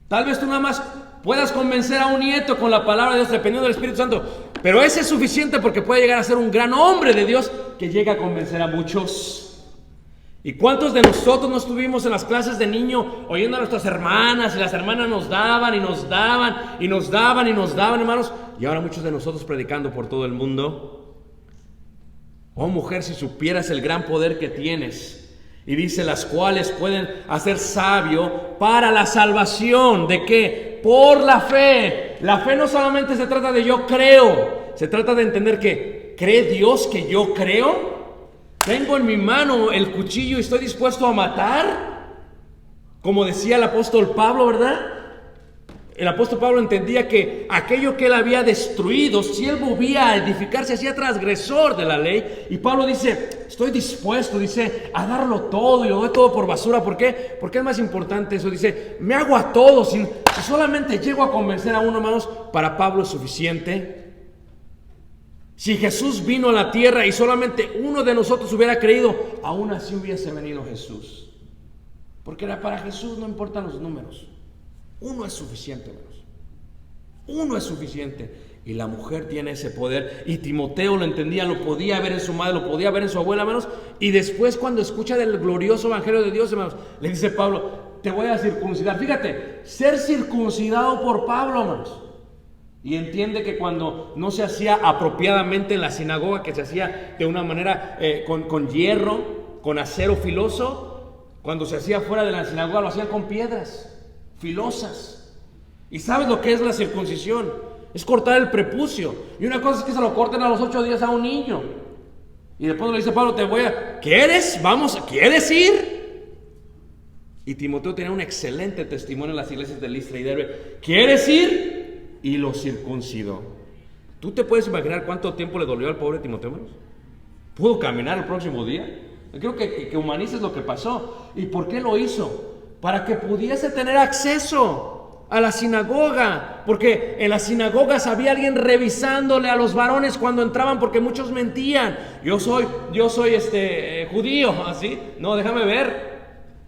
Tal vez tú nada más puedas convencer a un nieto con la palabra de Dios, dependiendo del Espíritu Santo, pero ese es suficiente porque puede llegar a ser un gran hombre de Dios que llega a convencer a muchos. ¿Y cuántos de nosotros no estuvimos en las clases de niño oyendo a nuestras hermanas, y las hermanas nos daban y nos daban y nos daban y nos daban, hermanos? Y ahora muchos de nosotros predicando por todo el mundo. Oh mujer, si supieras el gran poder que tienes. Y dice: las cuales pueden hacer sabio para la salvación. ¿De qué? Por la fe. La fe no solamente se trata de yo creo, se trata de entender que ¿cree Dios que yo creo? Tengo en mi mano el cuchillo y estoy dispuesto a matar, como decía el apóstol Pablo, ¿verdad? El apóstol Pablo entendía que aquello que él había destruido, si él volvía a edificar, se hacía transgresor de la ley. Y Pablo dice: estoy dispuesto, dice, a darlo todo, y lo doy todo por basura. ¿Por qué? Porque es más importante eso. Dice: me hago a todos. Si solamente llego a convencer a uno, hermanos, para Pablo es suficiente. Si Jesús vino a la tierra y solamente uno de nosotros hubiera creído, aún así hubiese venido Jesús. Porque para Jesús no importan los números. Uno es suficiente, hermanos. Uno es suficiente. Y la mujer tiene ese poder. Y Timoteo lo entendía, lo podía ver en su madre, lo podía ver en su abuela, hermanos. Y después, cuando escucha del glorioso evangelio de Dios, hermanos, le dice Pablo: te voy a circuncidar. Fíjate, ser circuncidado por Pablo, hermanos. Y entiende que cuando no se hacía apropiadamente en la sinagoga, que se hacía de una manera con hierro, con acero filoso, Cuando se hacía fuera de la sinagoga lo hacían con piedras filosas. ¿Y sabes lo que es la circuncisión? Es cortar el prepucio. Y una cosa es que se lo corten a los 8 días a un niño. Y después le dice Pablo, ¿quieres? ¿Quieres ir? Y Timoteo tenía un excelente testimonio en las iglesias de Listra y Derbe. ¿Quieres ir? Y lo circuncidó. ¿Tú te puedes imaginar cuánto tiempo le dolió al pobre Timoteo, hermanos? ¿Pudo caminar el próximo día? Yo quiero que humanices lo que pasó. ¿Y por qué lo hizo? Para que pudiese tener acceso a la sinagoga, porque en las sinagogas había alguien revisándole a los varones cuando entraban, porque muchos mentían. Yo soy judío, así, no, déjame ver.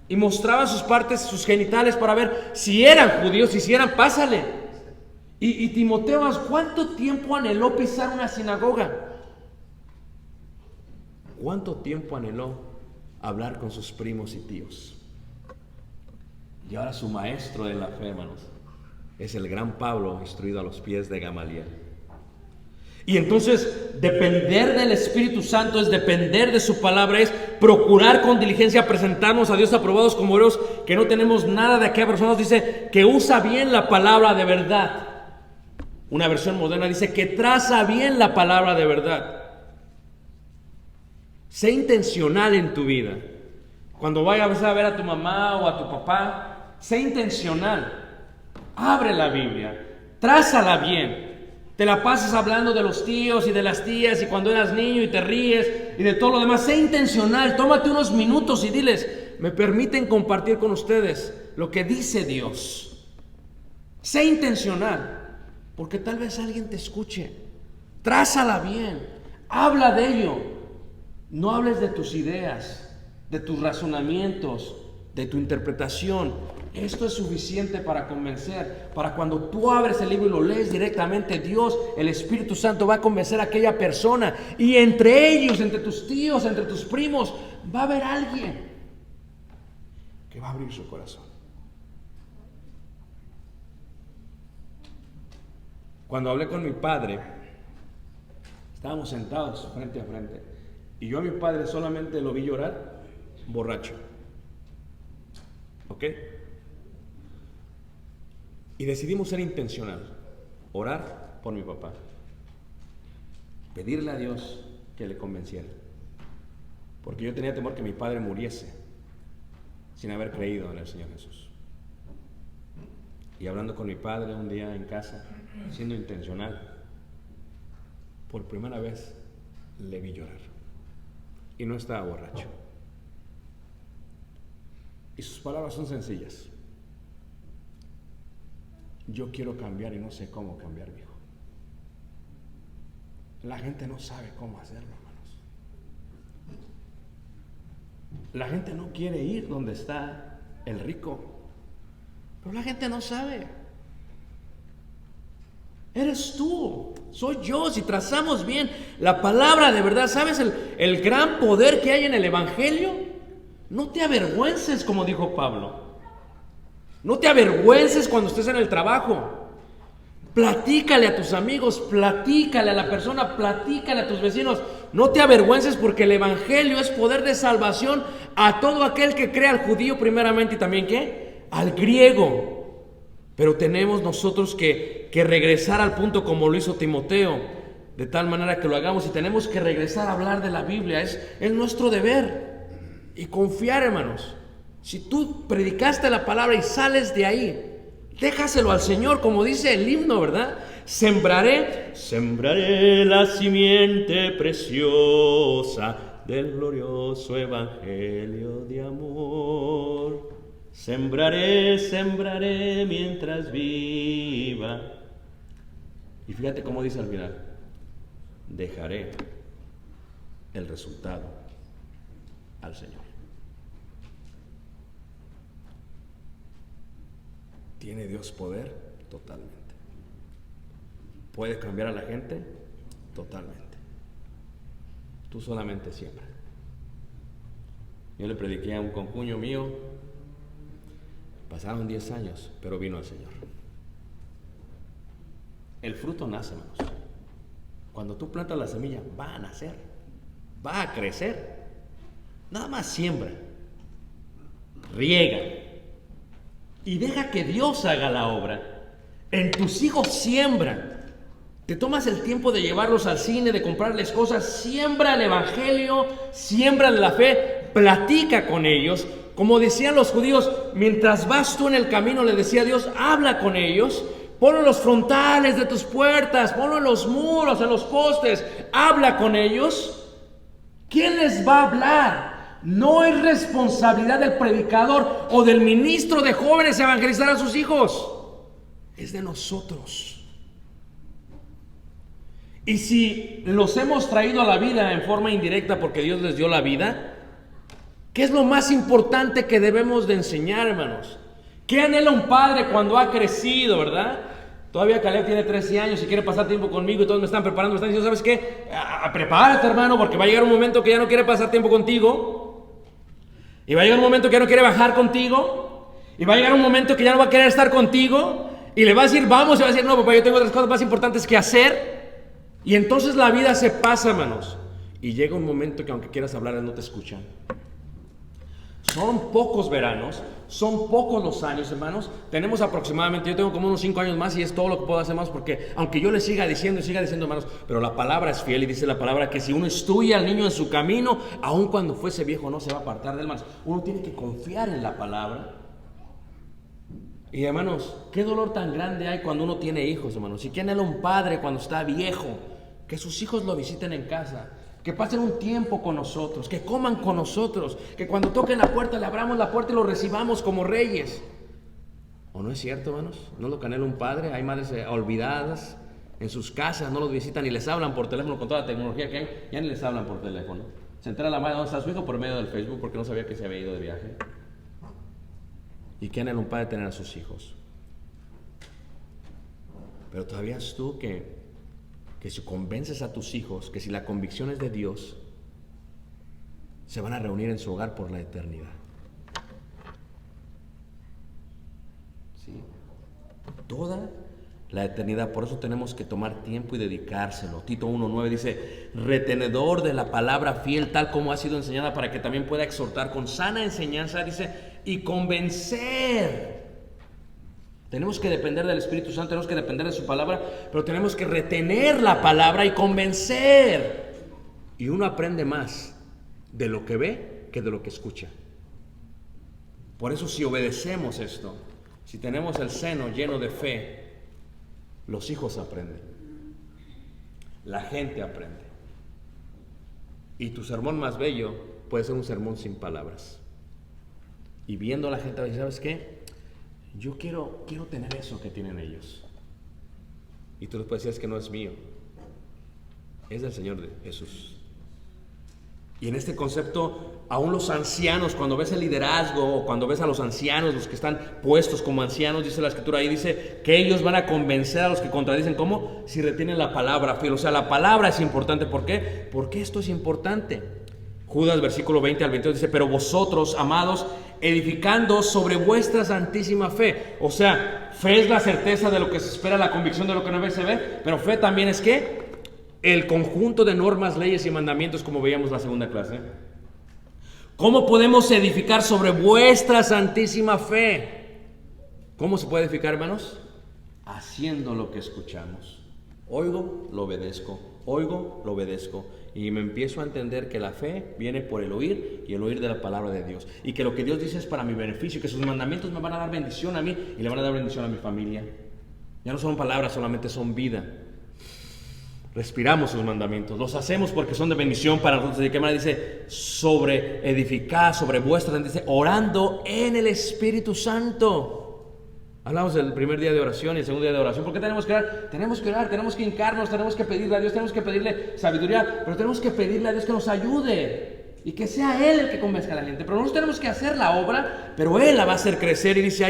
Y mostraban sus partes, sus genitales para ver si eran judíos, y si eran, pásale. Y Timoteo, ¿cuánto tiempo anheló pisar una sinagoga? ¿Cuánto tiempo anheló hablar con sus primos y tíos? Y ahora su maestro de la fe, hermanos, es el gran Pablo, instruido a los pies de Gamaliel. Y entonces, depender del Espíritu Santo es depender de su palabra, es procurar con diligencia presentarnos a Dios aprobados como obreros, que no tenemos nada de aquella persona. Nos dice que usa bien la palabra de verdad. Una versión moderna dice que traza bien la palabra de verdad. Sé intencional en tu vida. Cuando vayas a ver a tu mamá o a tu papá, sé intencional. Abre la Biblia, trázala bien. Te la pasas hablando de los tíos y de las tías y cuando eras niño y te ríes y de todo lo demás. Sé intencional, tómate unos minutos y diles, me permiten compartir con ustedes lo que dice Dios. Sé intencional, porque tal vez alguien te escuche. Trázala bien, habla de ello. No hables de tus ideas, de tus razonamientos, de tu interpretación. Esto es suficiente para convencer. Para cuando tú abres el libro y lo lees directamente, Dios, el Espíritu Santo, va a convencer a aquella persona. Y entre ellos, entre tus tíos, entre tus primos, va a haber alguien que va a abrir su corazón. Cuando hablé con mi padre, estábamos sentados frente a frente. Y yo a mi padre solamente lo vi llorar borracho. ¿Ok? Y decidimos ser intencional. Orar por mi papá. Pedirle a Dios que le convenciera. Porque yo tenía temor que mi padre muriese sin haber creído en el Señor Jesús. Y hablando con mi padre un día en casa, siendo intencional, por primera vez le vi llorar. Y no estaba borracho. Y sus palabras son sencillas. Yo quiero cambiar y no sé cómo cambiar, hijo. La gente no sabe cómo hacerlo, hermanos. La gente no quiere ir donde está el rico, pero la gente no sabe. Eres tú, soy yo. Si trazamos bien la palabra de verdad, ¿sabes el gran poder que hay en el Evangelio? No te avergüences, como dijo Pablo. No te avergüences cuando estés en el trabajo. Platícale a tus amigos, platícale a la persona, platícale a tus vecinos. No te avergüences, porque el Evangelio es poder de salvación a todo aquel que cree, al judío primeramente y también ¿qué? Al griego. Pero tenemos nosotros que regresar al punto como lo hizo Timoteo, de tal manera que lo hagamos, y tenemos que regresar a hablar de la Biblia. Es nuestro deber. Y confiar, hermanos. Si tú predicaste la palabra y sales de ahí, déjaselo al Señor, como dice el himno, ¿verdad? Sembraré la simiente preciosa del glorioso evangelio de amor. Sembraré mientras viva. Y fíjate cómo dice al final: dejaré el resultado al Señor. ¿Tiene Dios poder? Totalmente. ¿Puede cambiar a la gente? Totalmente. Tú solamente siembra. Yo le prediqué a un concuño mío. Pasaron 10 años, pero vino el Señor. El fruto nace, hermanos. Cuando tú plantas la semilla, va a nacer, va a crecer. Nada más siembra. riega y deja que Dios haga la obra. En tus hijos siembra. Te tomas el tiempo de llevarlos al cine, de comprarles cosas, siembra el evangelio, siembra la fe, platica con ellos. Como decían los judíos, mientras vas tú en el camino, le decía Dios, habla con ellos, ponlo en los frontales de tus puertas, ponlo en los muros, en los postes, habla con ellos. ¿Quién les va a hablar? No es responsabilidad del predicador o del ministro de jóvenes evangelizar a sus hijos. Es de nosotros. Y si los hemos traído a la vida en forma indirecta porque Dios les dio la vida, ¿qué es lo más importante que debemos de enseñar, hermanos? ¿Qué anhela un padre cuando ha crecido, verdad? Todavía Caleb tiene 13 años y quiere pasar tiempo conmigo y todos me están preparando, me están diciendo, ¿sabes qué? Prepárate, hermano, porque va a llegar un momento que ya no quiere pasar tiempo contigo. Y va a llegar un momento que ya no quiere bajar contigo. Y va a llegar un momento que ya no va a querer estar contigo. Y le va a decir, vamos, y va a decir, no, papá, yo tengo otras cosas más importantes que hacer. Y entonces la vida se pasa, hermanos. Y llega un momento que aunque quieras hablar, no te escuchan. Son pocos veranos, son pocos los años, hermanos. Tenemos aproximadamente, yo tengo como unos 5 años más y es todo lo que puedo hacer más, porque aunque yo le siga diciendo, hermanos, pero la palabra es fiel y dice la palabra que si uno instruye al niño en su camino, aun cuando fuese viejo no se va a apartar de él, hermanos. Uno tiene que confiar en la palabra. Y hermanos, qué dolor tan grande hay cuando uno tiene hijos, hermanos. Y qué anhela un padre cuando está viejo, que sus hijos lo visiten en casa, que pasen un tiempo con nosotros, que coman con nosotros, que cuando toquen la puerta le abramos la puerta y lo recibamos como reyes. ¿O no es cierto, hermanos? ¿No es lo que anhela un padre? Hay madres olvidadas en sus casas, no los visitan ni les hablan por teléfono con toda la tecnología que hay, ya ni les hablan por teléfono. Se entera la madre dónde está su hijo por medio del Facebook porque no sabía que se había ido de viaje. ¿Y qué anhela un padre tener a sus hijos? Pero todavía es tú que si convences a tus hijos, que si la convicción es de Dios, se van a reunir en su hogar por la eternidad. ¿Sí? Toda la eternidad. Por eso tenemos que tomar tiempo y dedicárselo. Tito 1:9 dice, retenedor de la palabra fiel, tal como ha sido enseñada, para que también pueda exhortar con sana enseñanza, dice, y convencer. Tenemos que depender del Espíritu Santo, tenemos que depender de su palabra, pero tenemos que retener la palabra y convencer. Y uno aprende más de lo que ve que de lo que escucha. Por eso si obedecemos esto, si tenemos el seno lleno de fe, los hijos aprenden, la gente aprende. Y tu sermón más bello puede ser un sermón sin palabras. Y viendo a la gente, ¿sabes qué? Yo quiero tener eso que tienen ellos. Y tú les puedes decir, es que no es mío, es del Señor de Jesús. Y en este concepto, aún los ancianos, cuando ves el liderazgo o cuando ves a los ancianos, los que están puestos como ancianos, dice la Escritura ahí, dice que ellos van a convencer a los que contradicen. ¿Cómo? Si retienen la palabra fiel. O sea, la palabra es importante. ¿Por qué? Porque esto es importante. Judas, versículo 20 al 22 dice, pero vosotros, amados, edificando sobre vuestra santísima fe. O sea, fe es la certeza de lo que se espera, la convicción de lo que no se ve, pero fe también es ¿qué? El conjunto de normas, leyes y mandamientos, como veíamos la segunda clase. ¿Cómo podemos edificar sobre vuestra santísima fe? ¿Cómo se puede edificar, hermanos? Haciendo lo que escuchamos. Oigo, lo obedezco. Oigo, lo obedezco. Y me empiezo a entender que la fe viene por el oír y el oír de la palabra de Dios. Y que lo que Dios dice es para mi beneficio, que sus mandamientos me van a dar bendición a mí y le van a dar bendición a mi familia. Ya no son palabras, solamente son vida. Respiramos sus mandamientos, los hacemos porque son de bendición para nosotros. ¿De qué manera? Dice, sobre edificar, sobre vuestra, dice, orando en el Espíritu Santo. Hablamos del primer día de oración y el segundo día de oración. ¿Por qué tenemos que orar? Tenemos que orar, tenemos que hincarnos, tenemos que pedirle a Dios, tenemos que pedirle sabiduría, pero tenemos que pedirle a Dios que nos ayude y que sea Él el que convenzca a la gente. Pero nosotros tenemos que hacer la obra, pero Él la va a hacer crecer. Y dice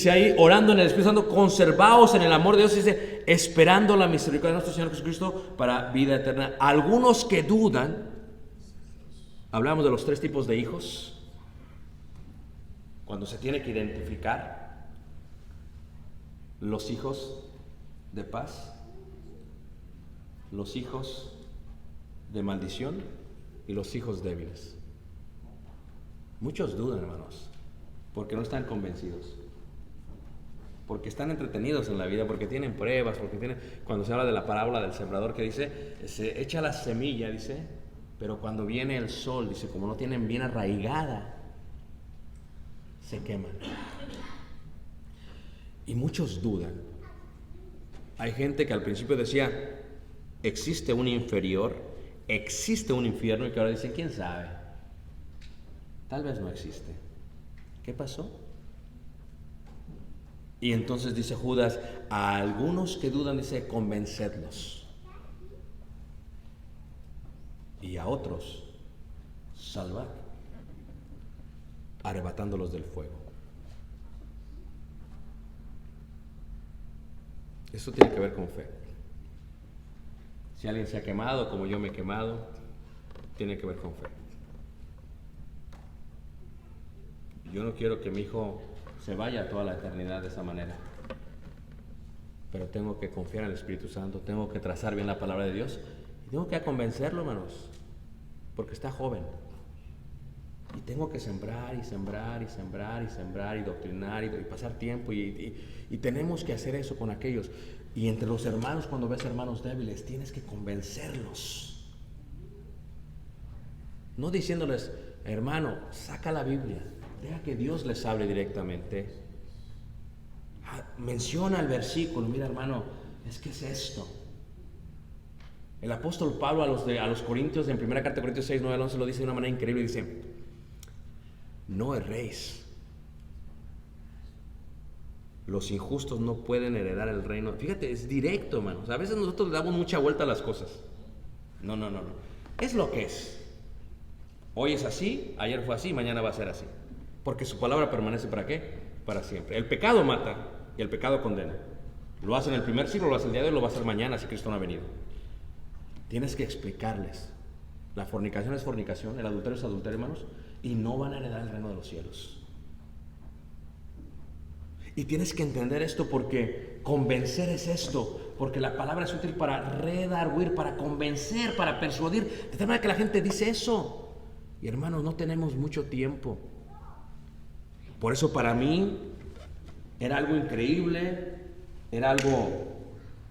ahí, orando en el Espíritu Santo, conservaos en el amor de Dios, dice, esperando la misericordia de nuestro Señor Jesucristo para vida eterna. Algunos que dudan, hablamos de los 3 tipos de hijos, cuando se tiene que identificar. Los hijos de paz, los hijos de maldición y los hijos débiles. Muchos dudan, hermanos. Porque no están convencidos. Porque están entretenidos en la vida, porque tienen pruebas, porque tienen... Cuando se habla de la parábola del sembrador que dice, se echa la semilla, dice, pero cuando viene el sol, dice, como no tienen bien arraigada, se queman. Y muchos dudan. Hay gente que al principio decía, existe un inferior, existe un infierno, y que ahora dicen, ¿quién sabe? Tal vez no existe. ¿Qué pasó? Y entonces dice Judas, a algunos que dudan, dice, convencedlos. Y a otros, salvar, arrebatándolos del fuego. Eso tiene que ver con fe. Si alguien se ha quemado, como yo me he quemado, tiene que ver con fe. Yo no quiero que mi hijo se vaya a toda la eternidad de esa manera. Pero tengo que confiar en el Espíritu Santo, tengo que trazar bien la palabra de Dios y tengo que convencerlo, hermanos, porque está joven. Y tengo que sembrar y sembrar y sembrar y sembrar y doctrinar y pasar tiempo y tenemos que hacer eso con aquellos. Y entre los hermanos, cuando ves hermanos débiles, tienes que convencerlos. No diciéndoles, hermano, saca la Biblia. Deja que Dios les hable directamente. Menciona el versículo. Mira, hermano, es que es esto. El apóstol Pablo a los Corintios, en 1 carta de Corintios 6, 9 al 11, lo dice de una manera increíble. Dice, no erréis. Los injustos no pueden heredar el reino. Fíjate, es directo, hermanos. A veces nosotros le damos mucha vuelta a las cosas. No. Es lo que es. Hoy es así, ayer fue así, mañana va a ser así. Porque su palabra permanece ¿para qué? Para siempre. El pecado mata y el pecado condena. Lo hace en el primer siglo, lo hace el día de hoy, lo va a hacer mañana si Cristo no ha venido. Tienes que explicarles. La fornicación es fornicación, el adulterio es adulterio, hermanos, y no van a heredar el reino de los cielos. Y tienes que entender esto porque convencer es esto, porque la palabra es útil para redarguir, para convencer, para persuadir, de tal manera que la gente dice eso. Y hermanos, no tenemos mucho tiempo. Por eso para mí era algo increíble, era algo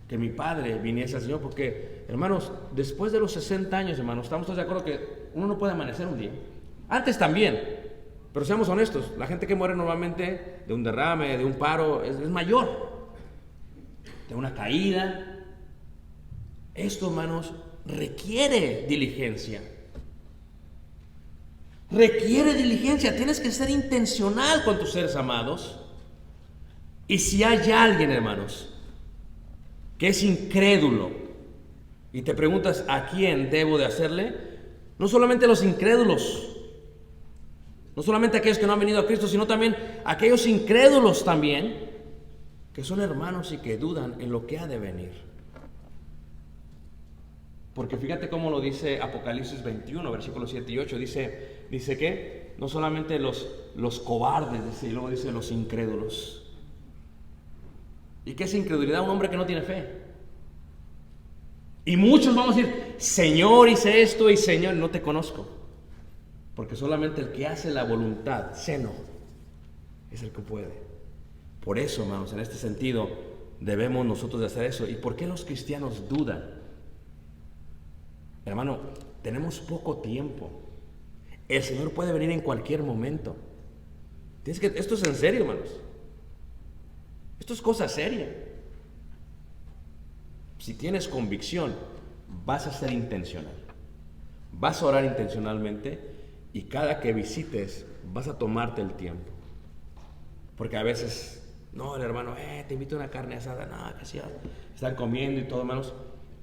que mi padre viniese al Señor, porque hermanos, después de los 60 años, hermanos, estamos todos de acuerdo que uno no puede amanecer un día. Antes también, pero seamos honestos, la gente que muere normalmente de un derrame, de un paro, es mayor, de una caída. Esto, hermanos, requiere diligencia. Requiere diligencia, tienes que ser intencional con tus seres amados. Y si hay alguien, hermanos, que es incrédulo y te preguntas a quién debo de hacerle, no solamente los incrédulos, no solamente aquellos que no han venido a Cristo, sino también aquellos incrédulos también, que son hermanos y que dudan en lo que ha de venir. Porque fíjate cómo lo dice Apocalipsis 21, versículos 7 y 8, dice que no solamente los cobardes, dice, y luego dice los incrédulos. ¿Y qué es incredulidad? Un hombre que no tiene fe. Y muchos vamos a decir, Señor, hice esto, y Señor, no te conozco. Porque solamente el que hace la voluntad, seno, es el que puede. Por eso, hermanos, en este sentido, debemos nosotros de hacer eso. ¿Y por qué los cristianos dudan? Hermano, tenemos poco tiempo. El Señor puede venir en cualquier momento. Esto es en serio, hermanos. Esto es cosa seria. Si tienes convicción, vas a ser intencional. Vas a orar intencionalmente y cada que visites vas a tomarte el tiempo. Porque a veces, no, el hermano, te invito a una carne asada, no, que sí, están comiendo y todo, hermanos,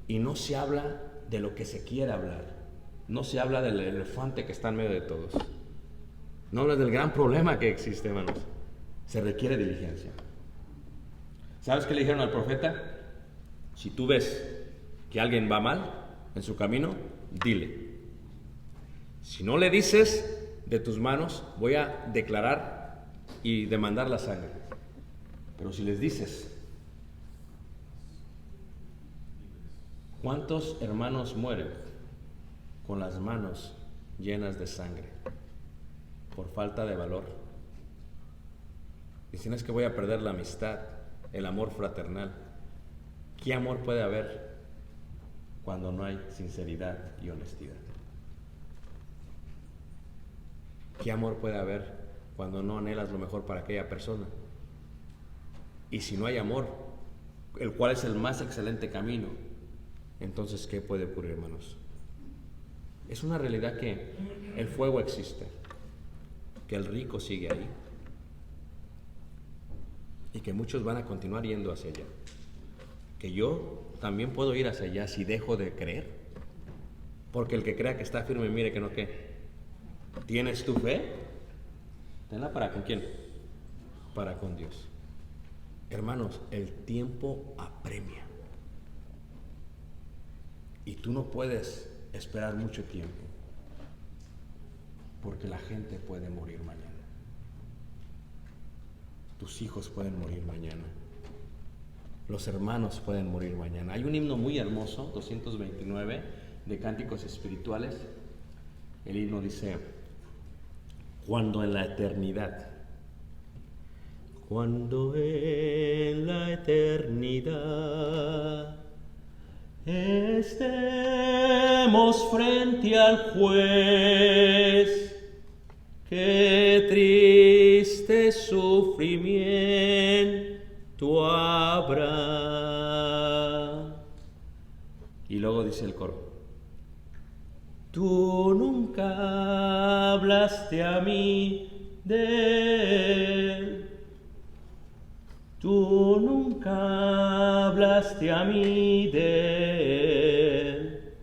y no se habla de lo que se quiere hablar. No se habla del elefante que está en medio de todos. No habla del gran problema que existe, hermanos. Se requiere diligencia. ¿Sabes qué le dijeron al profeta? Si tú ves que alguien va mal en su camino, dile. Si no le dices, de tus manos voy a declarar y demandar la sangre. Pero si les dices, ¿cuántos hermanos mueren con las manos llenas de sangre por falta de valor? Dicen, es que voy a perder la amistad, el amor fraternal. ¿Qué amor puede haber cuando no hay sinceridad y honestidad? ¿Qué amor puede haber cuando no anhelas lo mejor para aquella persona? Y si no hay amor, el cual es el más excelente camino, entonces ¿qué puede ocurrir, hermanos? Es una realidad que el fuego existe, que el rico sigue ahí y que muchos van a continuar yendo hacia allá. Que yo también puedo ir hacia allá si dejo de creer. Porque el que crea que está firme, mire que no, ¿qué? ¿Tienes tu fe? Tenla para con quién? Para con Dios. Hermanos, el tiempo apremia. Y tú no puedes esperar mucho tiempo, porque la gente puede morir mañana. Tus hijos pueden morir mañana. Los hermanos pueden morir mañana. Hay un himno muy hermoso, 229, de Cánticos Espirituales. El himno dice: cuando en la eternidad, cuando en la eternidad estemos frente al juez, qué triste sufrimiento habrá. Y luego dice el coro: tú nunca hablaste a mí de él. Tú nunca hablaste a mí de él.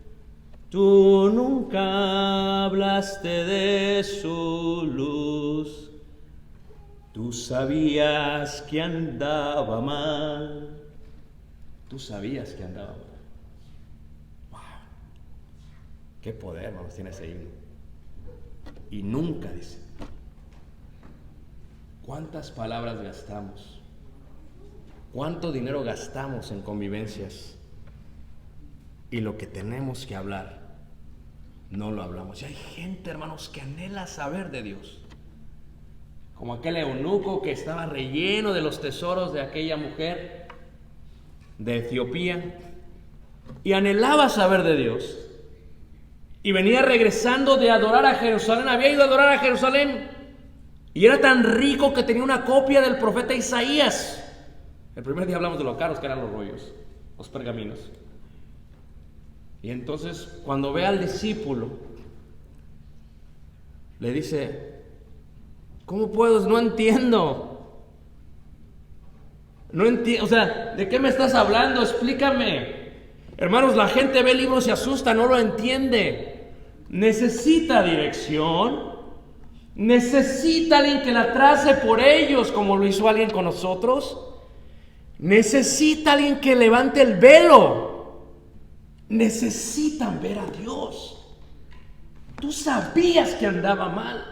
Tú nunca hablaste de su luz. Tú sabías que andaba mal. Tú sabías que andaba mal. Wow. Qué poder, hermanos, tiene ese himno. Y nunca dice. ¿Cuántas palabras gastamos? ¿Cuánto dinero gastamos en convivencias? Y lo que tenemos que hablar, no lo hablamos. Y hay gente, hermanos, que anhela saber de Dios. Como aquel eunuco que estaba relleno de los tesoros de aquella mujer de Etiopía. Y anhelaba saber de Dios. Y venía regresando de adorar a Jerusalén. Había ido a adorar a Jerusalén. Y era tan rico que tenía una copia del profeta Isaías. El primer día hablamos de lo caros que eran los rollos, los pergaminos. Y entonces, cuando ve al discípulo, le dice: ¿cómo puedo? No entiendo. No entiendo, o sea, ¿de qué me estás hablando? Explícame. Hermanos, la gente ve el libro y se asusta, no lo entiende. Necesita dirección. Necesita alguien que la trace por ellos, como lo hizo alguien con nosotros. Necesita alguien que levante el velo. Necesitan ver a Dios. Tú sabías que andaba mal.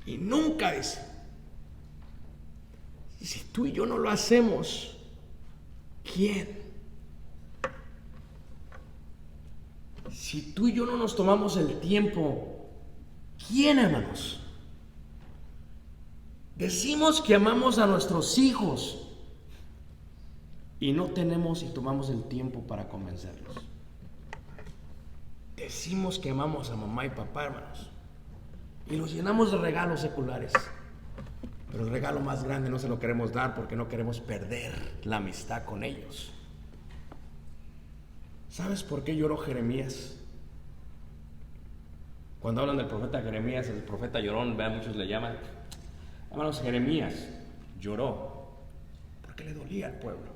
Y nunca dice: si tú y yo no lo hacemos, ¿quién? Si tú y yo no nos tomamos el tiempo, ¿quién, hermanos? Decimos que amamos a nuestros hijos y no tenemos y tomamos el tiempo para convencerlos. Decimos que amamos a mamá y papá, hermanos, y los llenamos de regalos seculares. Pero el regalo más grande no se lo queremos dar porque no queremos perder la amistad con ellos. ¿Sabes por qué lloró Jeremías? Cuando hablan del profeta Jeremías, el profeta llorón, vean, muchos le llaman. Hermanos, Jeremías lloró porque le dolía al pueblo.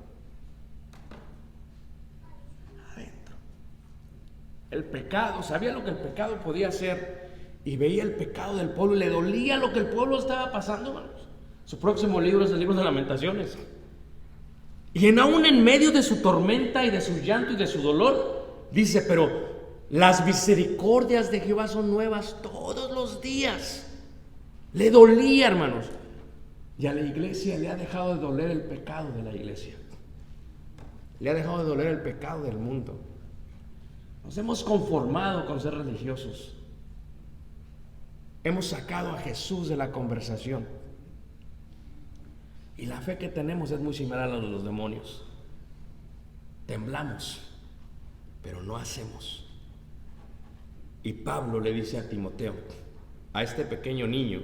Adentro. El pecado, sabía lo que el pecado podía hacer y veía el pecado del pueblo y le dolía lo que el pueblo estaba pasando, hermanos. Su próximo libro es el libro de Lamentaciones. Y aún en medio de su tormenta y de su llanto y de su dolor, dice: pero las misericordias de Jehová son nuevas todos los días. Le dolía, hermanos. Y a la iglesia le ha dejado de doler el pecado de la iglesia. Le ha dejado de doler el pecado del mundo. Nos hemos conformado con ser religiosos. Hemos sacado a Jesús de la conversación. Y la fe que tenemos es muy similar a la de los demonios. Temblamos, pero no hacemos. Y Pablo le dice a Timoteo, a este pequeño niño,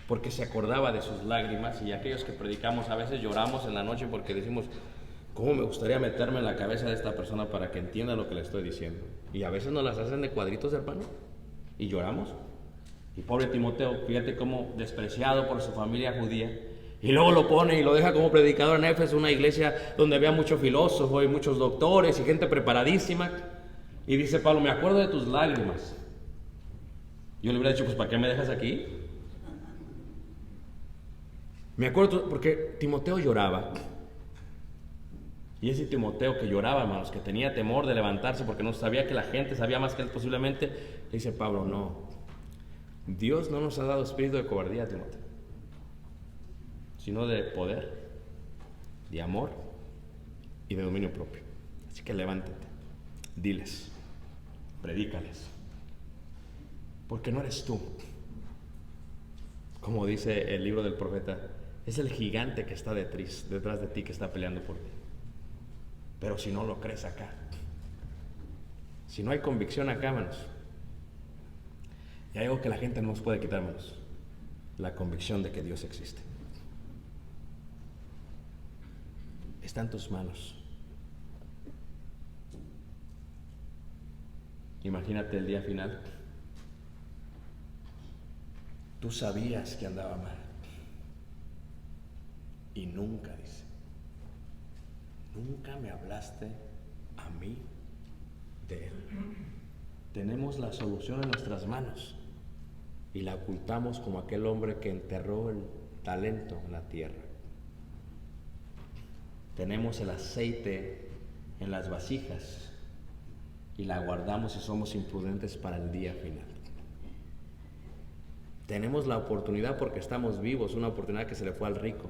porque se acordaba de sus lágrimas, y aquellos que predicamos a veces lloramos en la noche porque decimos, ¿cómo me gustaría meterme en la cabeza de esta persona para que entienda lo que le estoy diciendo? Y a veces nos las hacen de cuadritos, hermano, y lloramos. Y pobre Timoteo, fíjate cómo despreciado por su familia judía, y luego lo pone y lo deja como predicador en Éfeso, una iglesia donde había muchos filósofos y muchos doctores y gente preparadísima. Y dice Pablo, me acuerdo de tus lágrimas. Yo le hubiera dicho, pues ¿para qué me dejas aquí? Me acuerdo porque Timoteo lloraba. Y ese Timoteo que lloraba, hermanos, que tenía temor de levantarse porque no sabía que la gente sabía más que él posiblemente, le dice Pablo, no, Dios no nos ha dado espíritu de cobardía, Timoteo, sino de poder, de amor y de dominio propio. Así que levántate, diles, predícales, porque no eres tú. Como dice el libro del profeta, es el gigante que está detrás de ti, que está peleando por ti. Pero si no lo crees acá, si no hay convicción acá, hermanos, y hay algo que la gente no nos puede quitar, hermanos, la convicción de que Dios existe. Está en tus manos. Imagínate el día final. Tú sabías que andaba mal. Y nunca, dice, nunca me hablaste a mí de él. Tenemos la solución en nuestras manos y la ocultamos como aquel hombre que enterró el talento en la tierra. Tenemos el aceite en las vasijas y la guardamos y somos imprudentes para el día final. Tenemos la oportunidad porque estamos vivos, una oportunidad que se le fue al rico.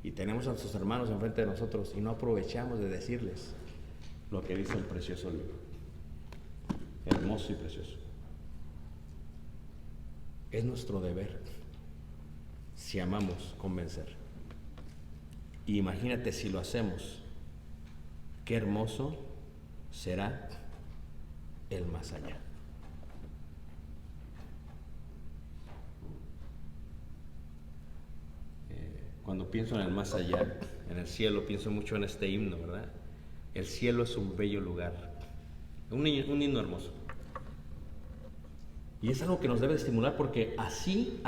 Y tenemos a nuestros hermanos enfrente de nosotros y no aprovechamos de decirles lo que dice el precioso libro. Hermoso y precioso. Es nuestro deber, si amamos, convencer. Y imagínate si lo hacemos, qué hermoso será el más allá. Cuando pienso en el más allá, en el cielo, pienso mucho en este himno, ¿verdad? El cielo es un bello lugar, un himno hermoso. Y es algo que nos debe estimular porque así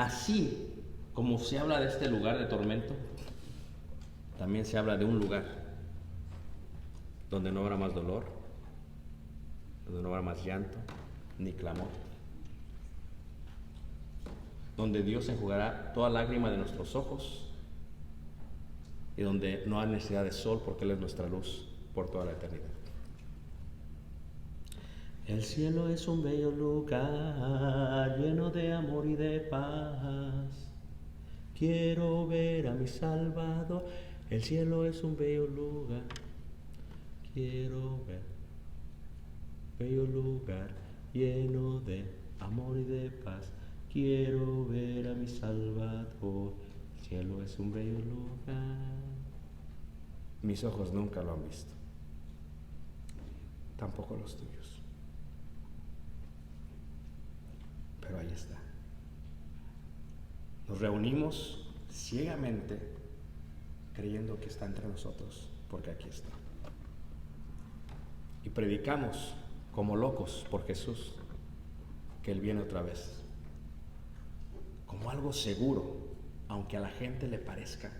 como se habla de este lugar de tormento, también se habla de un lugar donde no habrá más dolor, donde no habrá más llanto ni clamor, donde Dios enjugará toda lágrima de nuestros ojos y donde no hay necesidad de sol porque Él es nuestra luz por toda la eternidad. El cielo es un bello lugar lleno de amor y de paz. Quiero ver a mi Salvador. El cielo es un bello lugar. Quiero ver. Bello lugar lleno de amor y de paz. Quiero ver a mi Salvador. El cielo es un bello lugar. Mis ojos nunca lo han visto. Tampoco los tuyos. Pero ahí está. Nos reunimos ciegamente creyendo que está entre nosotros, porque aquí está. Y predicamos como locos por Jesús, que Él viene otra vez. Como algo seguro, aunque a la gente le parezca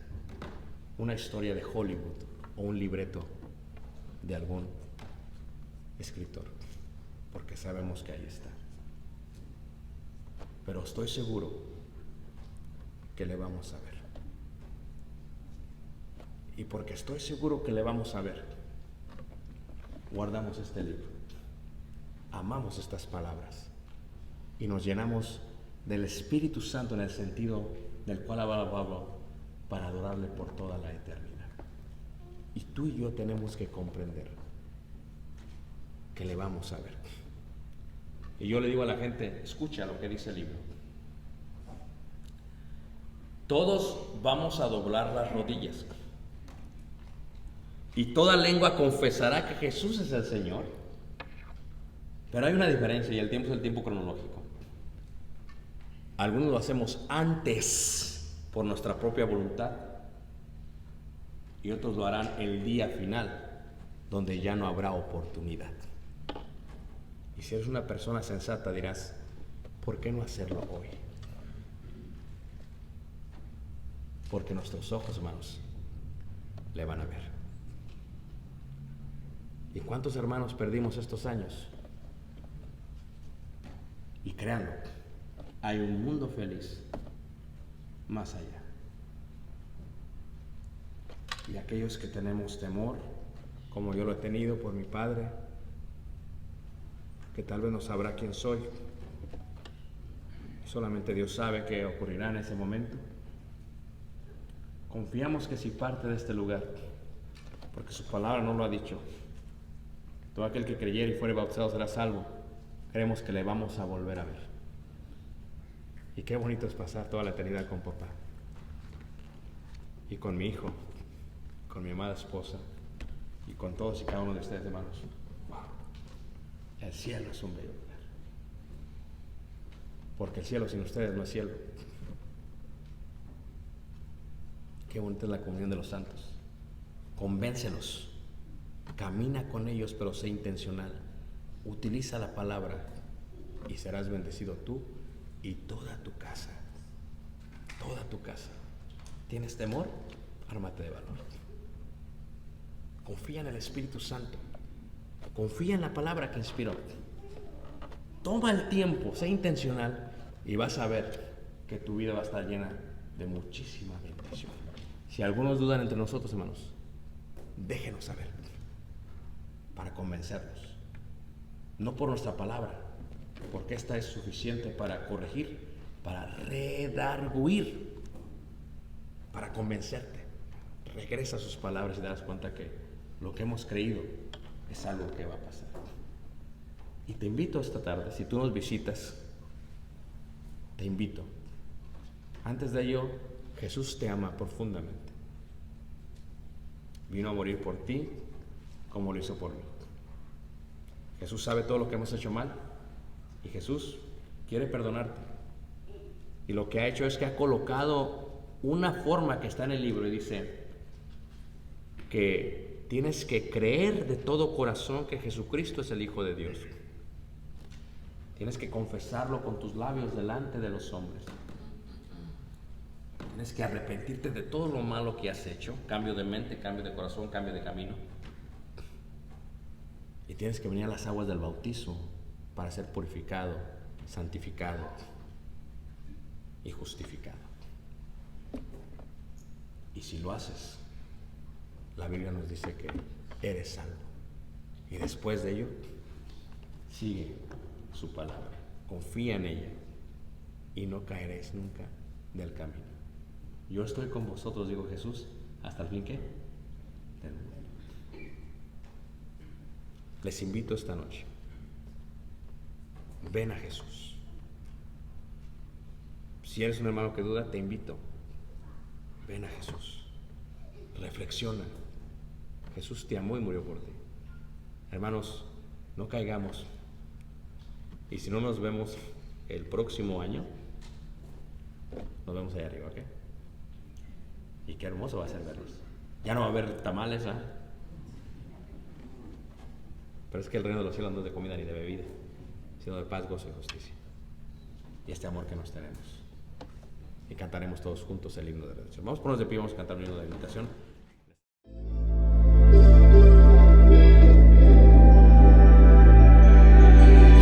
una historia de Hollywood o un libreto de algún escritor, porque sabemos que ahí está. Pero estoy seguro que le vamos a ver. Y porque estoy seguro que le vamos a ver, guardamos este libro, amamos estas palabras y nos llenamos del Espíritu Santo en el sentido del cual habla Pablo, para adorarle por toda la eternidad. Y tú y yo tenemos que comprender que le vamos a ver. Y yo le digo a la gente, escucha lo que dice el libro. Todos vamos a doblar las rodillas y toda lengua confesará que Jesús es el Señor. Pero hay una diferencia y el tiempo es el tiempo cronológico. Algunos lo hacemos antes por nuestra propia voluntad y otros lo harán el día final, donde ya no habrá oportunidad. Y si eres una persona sensata dirás, ¿por qué no hacerlo hoy? Porque nuestros ojos, hermanos, le van a ver. ¿Y cuántos hermanos perdimos estos años? Y créanlo, hay un mundo feliz más allá. Y aquellos que tenemos temor, como yo lo he tenido por mi padre, que tal vez no sabrá quién soy, solamente Dios sabe qué ocurrirá en ese momento. Confiamos que si parte de este lugar, porque su palabra no lo ha dicho, todo aquel que creyere y fuere bautizado será salvo, creemos que le vamos a volver a ver. Y qué bonito es pasar toda la eternidad con papá y con mi hijo, con mi amada esposa y con todos y cada uno de ustedes, hermanos. Wow. El cielo es un bello lugar, porque el cielo sin ustedes no es cielo. Qué bonita es la comunión de los santos. Convéncelos, camina con ellos, pero sé intencional. Utiliza la palabra y serás bendecido tú y toda tu casa. Toda tu casa. ¿Tienes temor? Ármate de valor. Confía en el Espíritu Santo. Confía en la palabra que inspiró. Toma el tiempo, sé intencional y vas a ver que tu vida va a estar llena de muchísima bendición. Si algunos dudan entre nosotros, hermanos, déjenos saber para convencernos. No por nuestra palabra, porque esta es suficiente para corregir, para redarguir, para convencerte. Regresa a sus palabras y te das cuenta que lo que hemos creído es algo que va a pasar. Y te invito esta tarde, si tú nos visitas, te invito. Antes de ello, Jesús te ama profundamente. Vino a morir por ti como lo hizo por mí. Jesús sabe todo lo que hemos hecho mal y Jesús quiere perdonarte. Y lo que ha hecho es que ha colocado una forma que está en el libro y dice que tienes que creer de todo corazón que Jesucristo es el Hijo de Dios. Tienes que confesarlo con tus labios delante de los hombres. Tienes que arrepentirte de todo lo malo que has hecho. Cambio de mente, cambio de corazón, cambio de camino. Y tienes que venir a las aguas del bautismo para ser purificado, santificado y justificado. Y si lo haces, la Biblia nos dice que eres salvo. Y después de ello, sigue su palabra, confía en ella y no caeréis nunca del camino. Yo estoy con vosotros, digo Jesús, hasta el fin ¿qué? Del mundo. Les invito esta noche, ven a Jesús. Si eres un hermano que duda, te invito, ven a Jesús, reflexiona. Jesús te amó y murió por ti. Hermanos, no caigamos. Y si no nos vemos el próximo año, nos vemos allá arriba, ¿ok? Y qué hermoso va a ser verlos. Ya no va a haber tamales, ¿ah? Pero es que el reino de los cielos no es de comida ni de bebida, sino de paz, gozo y justicia. Y este amor que nos tenemos. Y cantaremos todos juntos el himno de redención. Vamos a ponernos de pie, vamos a cantar un himno de invitación.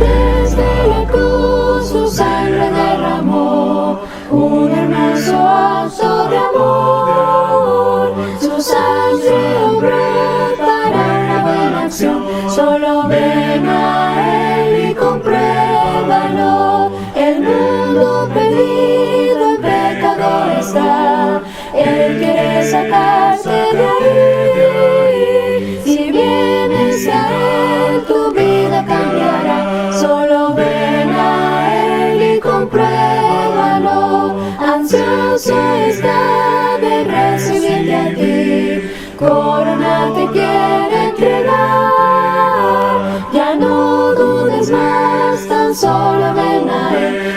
Desde la cruz su sangre derramó, un hermoso acto de amor. Su sangre obró para una buena acción. Solo ven a Él y compruébalo. El mundo perdido en pecado está. Él quiere sacar ansioso está de recibirte a ti, corona te quiere entregar, ya no dudes más, tan solo ven a él.